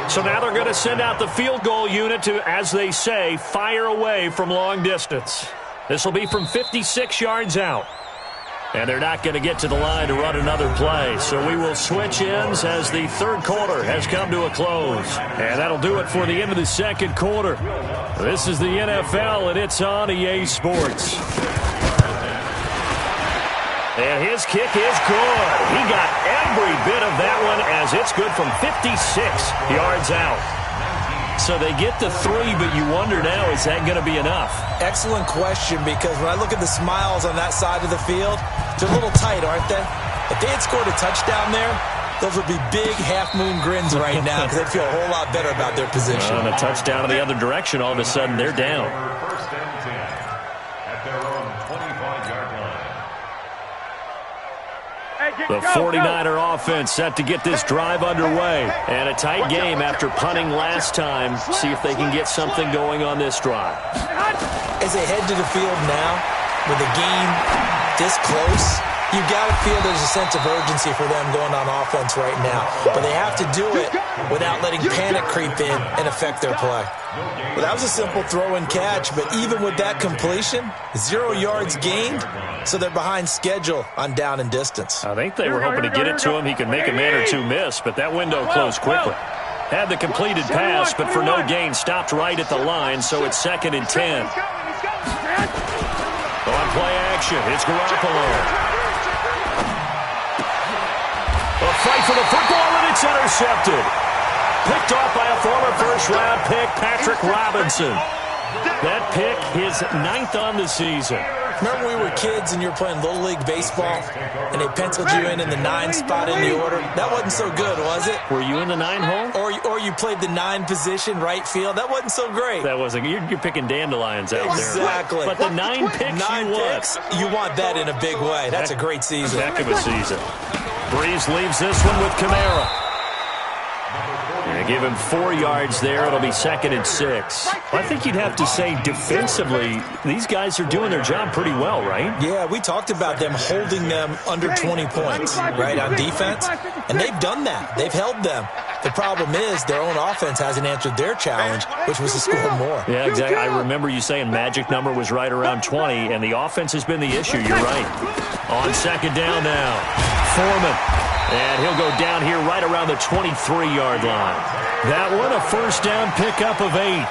So now they're going to send out the field goal unit to, as they say, fire away from long distance. This will be from 56 yards out. And they're not going to get to the line to run another play. So we will switch ends as the 3rd quarter has come to a close. And that'll do it for the end of the 2nd quarter. This is the NFL, and it's on EA Sports. And his kick is good. He got every bit of that one as it's good from 56 yards out. So they get the 3, but you wonder now, is that going to be enough? Excellent question, because when I look at the smiles on that side of the field, they're a little tight, aren't they? If they had scored a touchdown there, those would be big half-moon grins right now because they'd feel a whole lot better about their position. On a touchdown in the other direction, all of a sudden they're down. First and 10 at their own 25-yard line. The 49er offense set to get this drive underway. And a tight game after punting last time. See if they can get something going on this drive. As they head to the field now, with the game this close, you've got to feel there's a sense of urgency for them going on offense right now. But they have to do it without letting panic creep in and affect their play. Well, that was a simple throw and catch, but even with that completion, 0 yards gained, so they're behind schedule on down and distance. I think they were hoping to get it to him. He could make a man or two miss, but that window closed quickly. Had the completed pass, but for no gain, stopped right at the line, so it's 2nd and 10. On play action, it's Garoppolo. A fight for the football, and it's intercepted. Picked off by a former first-round pick, Patrick Robinson. That pick, his 9th on the season. Remember when we were kids and you were playing Little League Baseball and they penciled you in the 9 spot in the order? That wasn't so good, was it? Were you in the 9 hole? Or you played the 9 position, right field? That wasn't so great. That wasn't. You're picking dandelions out there. Exactly. But the 9 picks you want that in a big way. That's a great season. Heck of a season. Breeze leaves this one with Kamara. And give him 4 yards there. It'll be 2nd and 6. I think you'd have to say defensively, these guys are doing their job pretty well, right? Yeah, we talked about them holding them under 20 points, right, on defense. And they've done that. They've held them. The problem is their own offense hasn't answered their challenge, which was to score more. Yeah, exactly. I remember you saying magic number was right around 20, and the offense has been the issue. You're right. On 2nd down now, Foreman. And he'll go down here right around the 23-yard line. That one, a 1st down pickup of 8.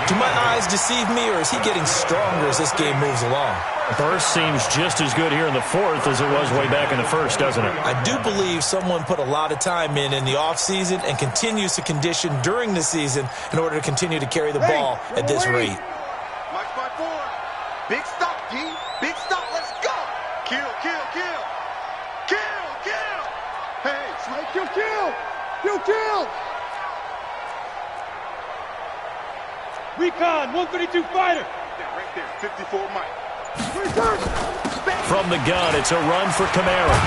Do my eyes deceive me, or is he getting stronger as this game moves along? Burst seems just as good here in the 4th as it was way back in the 1st, doesn't it? I do believe someone put a lot of time in the offseason and continues to condition during the season in order to continue to carry the ball at this rate. Mike by 4. Big stop, D. Big stop. Let's go. Kill, kill, kill. Kill, kill. Hey, Smike, kill, kill. Kill, kill. Recon, 132 fighter. Right there, 54 Mike. From the gun, it's a run for Kamara.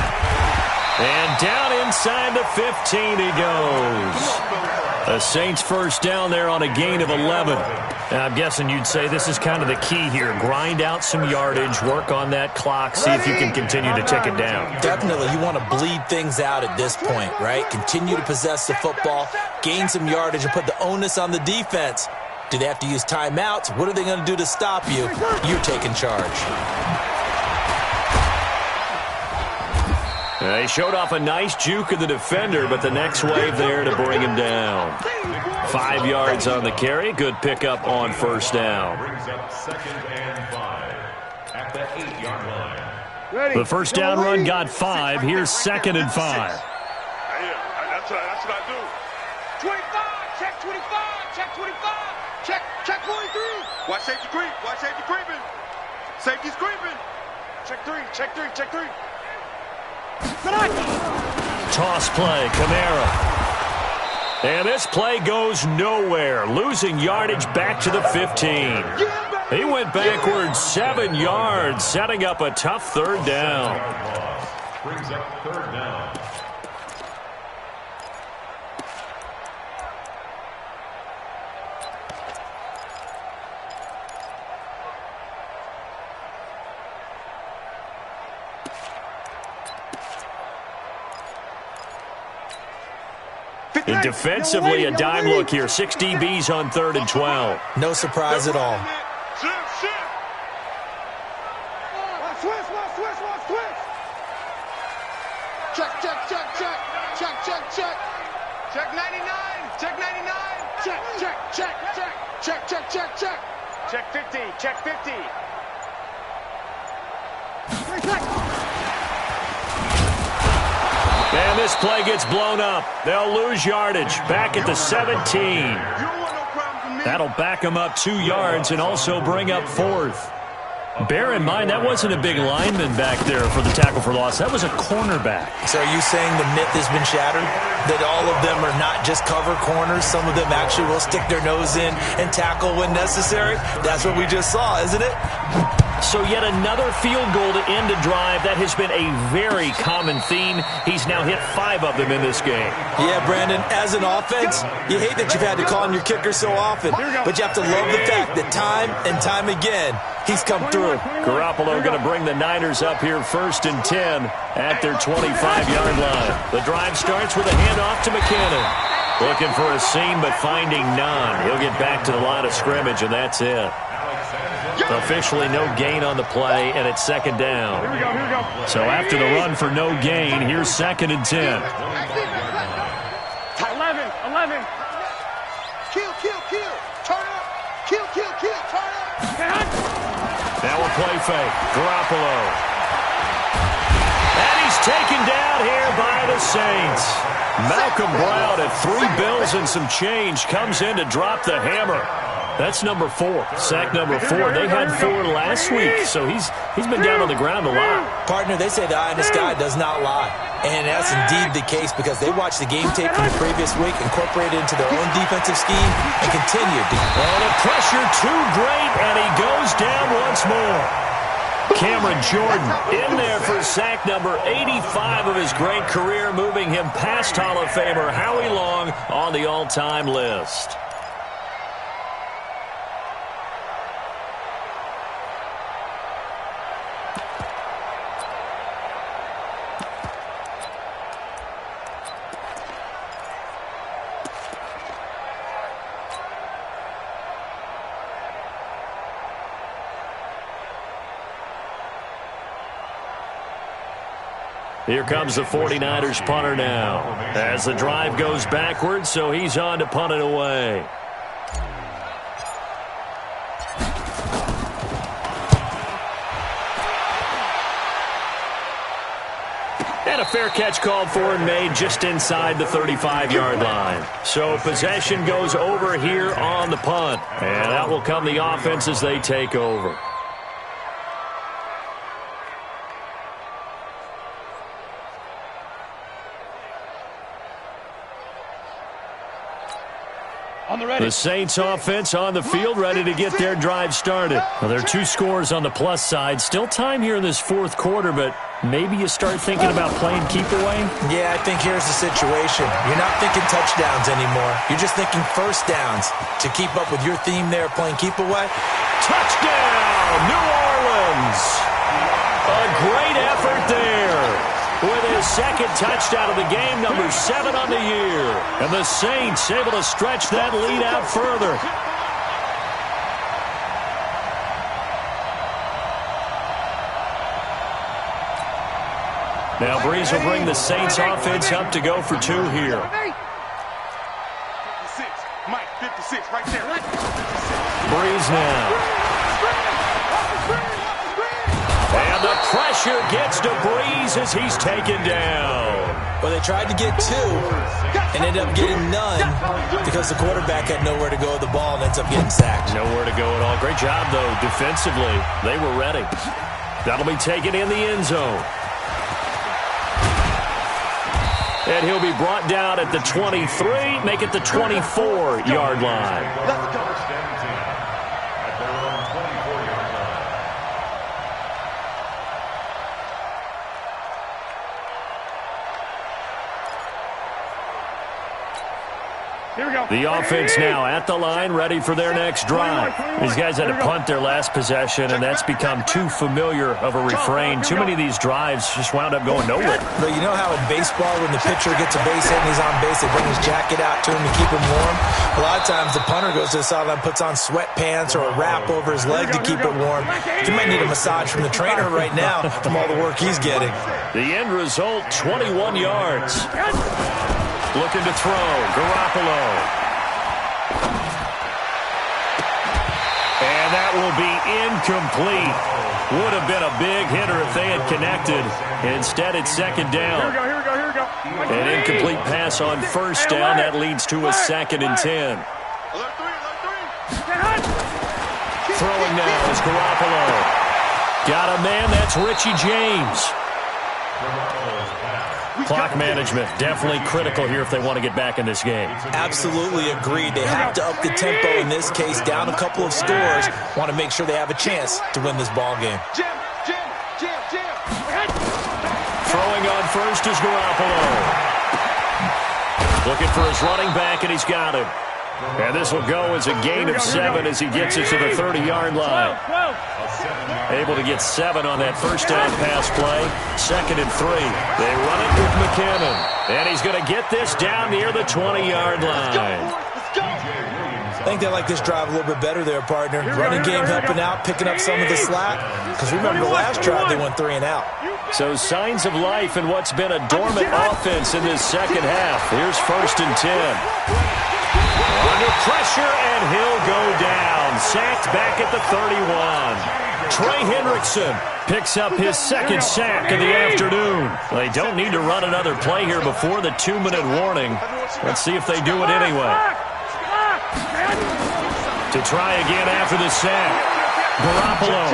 And down inside the 15 he goes. The Saints 1st down there on a gain of 11. Now, I'm guessing you'd say this is kind of the key here. Grind out some yardage, work on that clock, see if you can continue to tick it down. Definitely, you want to bleed things out at this point, right? Continue to possess the football, gain some yardage, and put the onus on the defense. Do they have to use timeouts? What are they going to do to stop you? You're taking charge. They showed off a nice juke of the defender, but the next wave there to bring him down. 5 yards on the carry. Good pickup on 1st down. Brings up 2nd and 5 at the 8-yard line. The 1st down run got 5. Here's 2nd and 5. That's what I do. 25, check 25, check 25. Check 43. Watch safety creep. Watch safety creeping. Safety's creeping. Check 3. Check 3. Check 3. Toss play, Kamara. And this play goes nowhere. Losing yardage back to the 15. He went backwards 7 yards, setting up a tough 3rd down. Brings up 3rd down. And defensively, a dime look here. 6 DBs on 3rd and 12. No surprise at all. Check, check, check, check. Check, check, check. Check 99. Check 99. Check, check, check, check. Check, check, check, check. Check 50, check 50. And this play gets blown up. They'll lose yardage back at the 17. That'll back them up 2 yards and also bring up 4th. Bear in mind, that wasn't a big lineman back there for the tackle for loss. That was a cornerback. So are you saying the myth has been shattered? That all of them are not just cover corners? Some of them actually will stick their nose in and tackle when necessary? That's what we just saw, isn't it? So yet another field goal to end a drive. That has been a very common theme. He's now hit 5 of them in this game. Yeah, Brandon, as an offense, you hate that you've had to call on your kicker so often, but you have to love the fact that time and time again, he's come through. Garoppolo going to bring the Niners up here 1st and 10 at their 25-yard line. The drive starts with a handoff to McKinnon. Looking for a seam, but finding none. He'll get back to the line of scrimmage, and that's it. Officially no gain on the play, and it's 2nd down. So after the run for no gain, here's 2nd and 10. 11. Kill, kill, kill. Turn up. Kill, kill, kill. Turn up. Now a play fake. Garoppolo. And he's taken down here by the Saints. Malcolm Brown at 3 bills and some change comes in to drop the hammer. That's number 4. Sack number 4. They had 4 last week, so he's been down on the ground a lot. Partner, they say the eye in the sky does not lie. And that's indeed the case because they watched the game tape from the previous week, incorporated it into their own defensive scheme, and continued. Oh, the pressure too great, and he goes down once more. Cameron Jordan in there for sack number 85 of his great career, moving him past Hall of Famer Howie Long on the all-time list. Here comes the 49ers punter now as the drive goes backwards, so he's on to punt it away. And a fair catch called for and made just inside the 35-yard line. So possession goes over here on the punt, and out will come the offense as they take over. The Saints offense on the field, ready to get their drive started. Well, there are 2 scores on the plus side. Still time here in this 4th quarter, but maybe you start thinking about playing keep away? Yeah, I think here's the situation. You're not thinking touchdowns anymore. You're just thinking first downs. To keep up with your theme there, playing keep away. Touchdown, New Orleans! A great effort there. With his 2nd touchdown of the game, number 7 on the year. And the Saints able to stretch that lead out further. Now Breeze will bring the Saints offense up to go for 2 here. 56, Mike, 56, right there. Breeze now. And the pressure gets to Breeze as he's taken down. Well, they tried to get 2 and ended up getting none because the quarterback had nowhere to go with the ball and ends up getting sacked. Nowhere to go at all. Great job, though, defensively. They were ready. That'll be taken in the end zone. And he'll be brought down at the 23, make it the 24-yard line. Let's go. The offense now at the line, ready for their next drive. These guys had to punt their last possession, and that's become too familiar of a refrain. Too many of these drives just wound up going nowhere. But you know how in baseball, when the pitcher gets a base hit and he's on base, they bring his jacket out to him to keep him warm? A lot of times the punter goes to the sideline, puts on sweatpants or a wrap over his leg to keep it warm. He might need a massage from the trainer right now from all the work he's getting. The end result, 21 yards. Looking to throw, Garoppolo. And that will be incomplete. Would have been a big hitter if they had connected. Instead, it's 2nd down. Here we go. An incomplete pass on 1st down. That leads to a 2nd and 10. Throwing now is Garoppolo. Got a man, that's Richie James. Clock management, definitely critical here if they want to get back in this game. Absolutely agreed. They have to up the tempo in this case, down a couple of scores. Want to make sure they have a chance to win this ball game. Throwing on 1st is Garoppolo. Looking for his running back, and he's got him. And this will go as a gain of 7 as he gets it to the 30-yard line. Able to get 7 on that 1st down pass play. 2nd and 3. They run it with McKinnon. And he's going to get this down near the 20-yard line. I think they like this drive a little bit better there, partner. Running game helping out, picking up some of the slack. Because remember the last drive, they went 3 and out. So signs of life in what's been a dormant offense in this 2nd half. Here's 1st and 10. Under pressure, and he'll go down. Sacked back at the 31. Trey Hendrickson picks up his 2nd sack of the afternoon. They don't need to run another play here before the 2-minute warning. Let's see if they do it anyway. To try again after the sack. Garoppolo.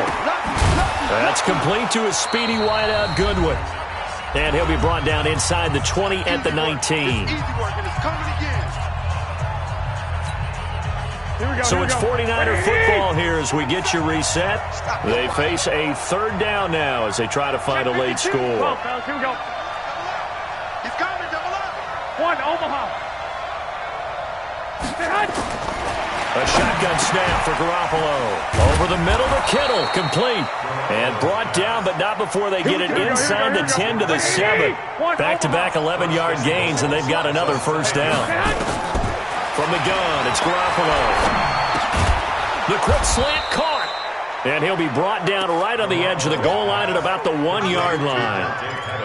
That's complete to a speedy wideout Goodwin. And he'll be brought down inside the 20 at the 19. So it's 49er football here as we get you reset. They face a third down now as they try to find a late score. Here we go. He's coming, double up. One, Omaha. A shotgun snap for Garoppolo. Over the middle to Kittle, complete. And brought down, but not before they get it inside the 10 to the 7. Back-to-back 11-yard gains, and they've got another first down. From the gun, it's Garoppolo. The quick slant caught. And he'll be brought down right on the edge of the goal line at about the 1-yard line.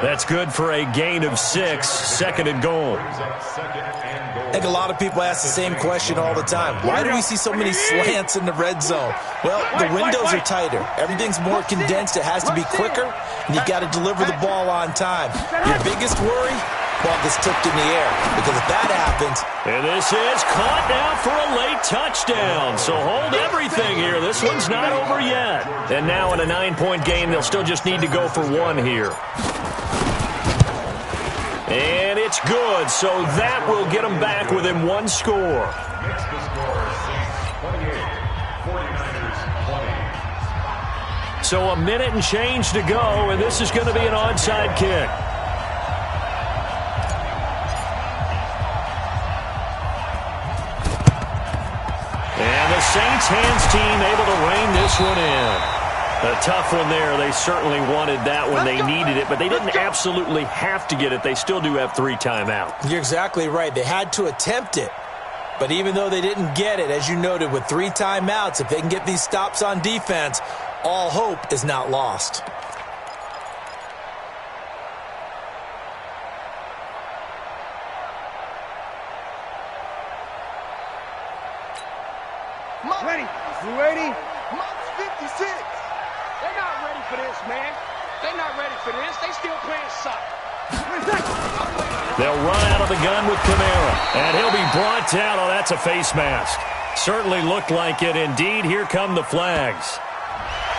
That's good for a gain of 6, second and goal. I think a lot of people ask the same question all the time. Why do we see so many slants in the red zone? Well, the windows are tighter. Everything's more condensed. It has to be quicker, and you've got to deliver the ball on time. Your biggest worry? Ball gets tipped in the air, because if that happens... And this is caught now for a late touchdown. So hold everything here. This one's not over yet. And now in a 9-point game, they'll still just need to go for 1 here. And it's good, so that will get them back within 1 score. Makes the score Saints 28, 49ers 20. So a minute and change to go, and this is going to be an onside kick. And the Saints hands team able to rein this one in. A tough one there. They certainly wanted that when they needed it, but they didn't absolutely have to get it. They still do have 3 timeouts. You're exactly right. They had to attempt it. But even though they didn't get it, as you noted, with 3 timeouts, if they can get these stops on defense, all hope is not lost. Ready. You ready? Monk's 56. They're not ready for this, man. They're not ready for this. They still playing soccer. They'll run out of the gun with Kamara, and he'll be brought down. Oh, that's a face mask. Certainly looked like it. Indeed, here come the flags.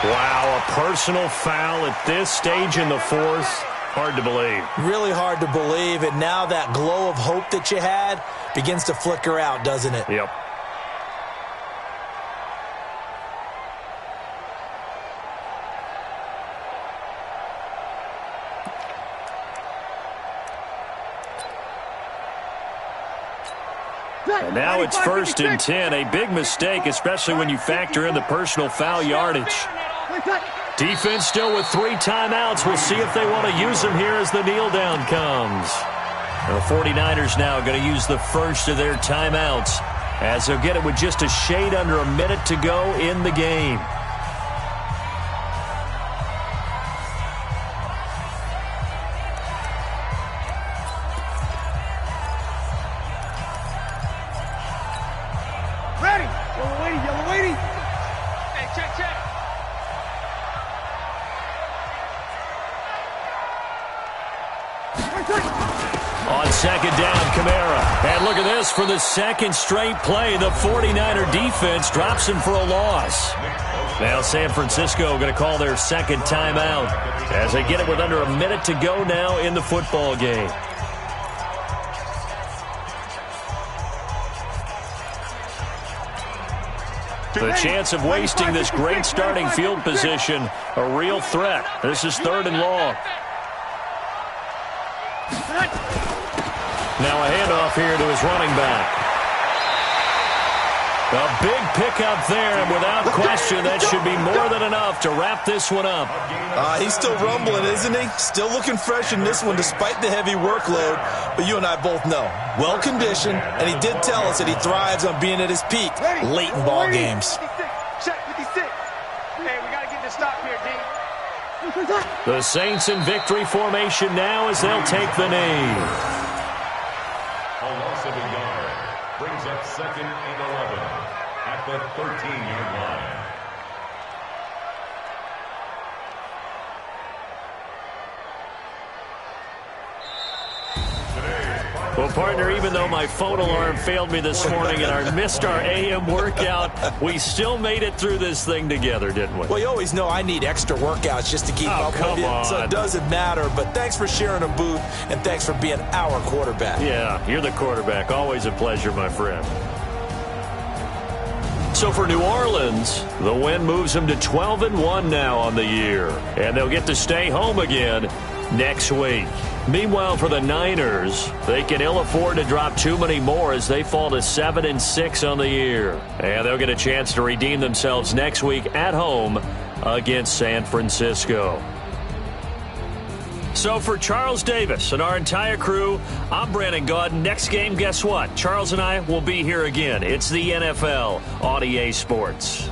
Wow, a personal foul at this stage in the 4th. Hard to believe. Really hard to believe, and now that glow of hope that you had begins to flicker out, doesn't it? Yep. And now it's 1st and 10. A big mistake, especially when you factor in the personal foul yardage. Defense still with 3 timeouts. We'll see if they want to use them here as the kneel down comes. The 49ers now going to use the first of their timeouts as they'll get it with just a shade under a minute to go in the game. Yellow lady. Hey, check. On 2nd down, Kamara. And look at this. For the 2nd straight play, the 49er defense drops him for a loss. Now San Francisco going to call their 2nd timeout as they get it with under a minute to go now in the football game. The chance of wasting this great starting field position, a real threat. This is 3rd and long. Now a handoff here to his running back. A big pickup there, and without question, that should be more than enough to wrap this one up. He's still rumbling, isn't he? Still looking fresh in this one despite the heavy workload. But you and I both know, well-conditioned, and he did tell us that he thrives on being at his peak late in ball games. Check 56. Hey, we got to get this stop here, D. The Saints in victory formation now as they'll take the knee. A loss of a yard brings up 2nd and 11 at the 13-yard line. Well, partner, even though my phone alarm failed me this morning and I missed our AM workout, we still made it through this thing together, didn't we? Well, you always know I need extra workouts just to keep up with you, so it doesn't matter. But thanks for sharing a booth, and thanks for being our quarterback. Yeah, you're the quarterback. Always a pleasure, my friend. So for New Orleans, the win moves them to 12-1 now on the year, and they'll get to stay home again next week. Meanwhile, for the Niners, they can ill afford to drop too many more as they fall to 7-6 on the year. And they'll get a chance to redeem themselves next week at home against San Francisco. So for Charles Davis and our entire crew, I'm Brandon Gaudin. Next game, guess what? Charles and I will be here again. It's the NFL on EA Sports.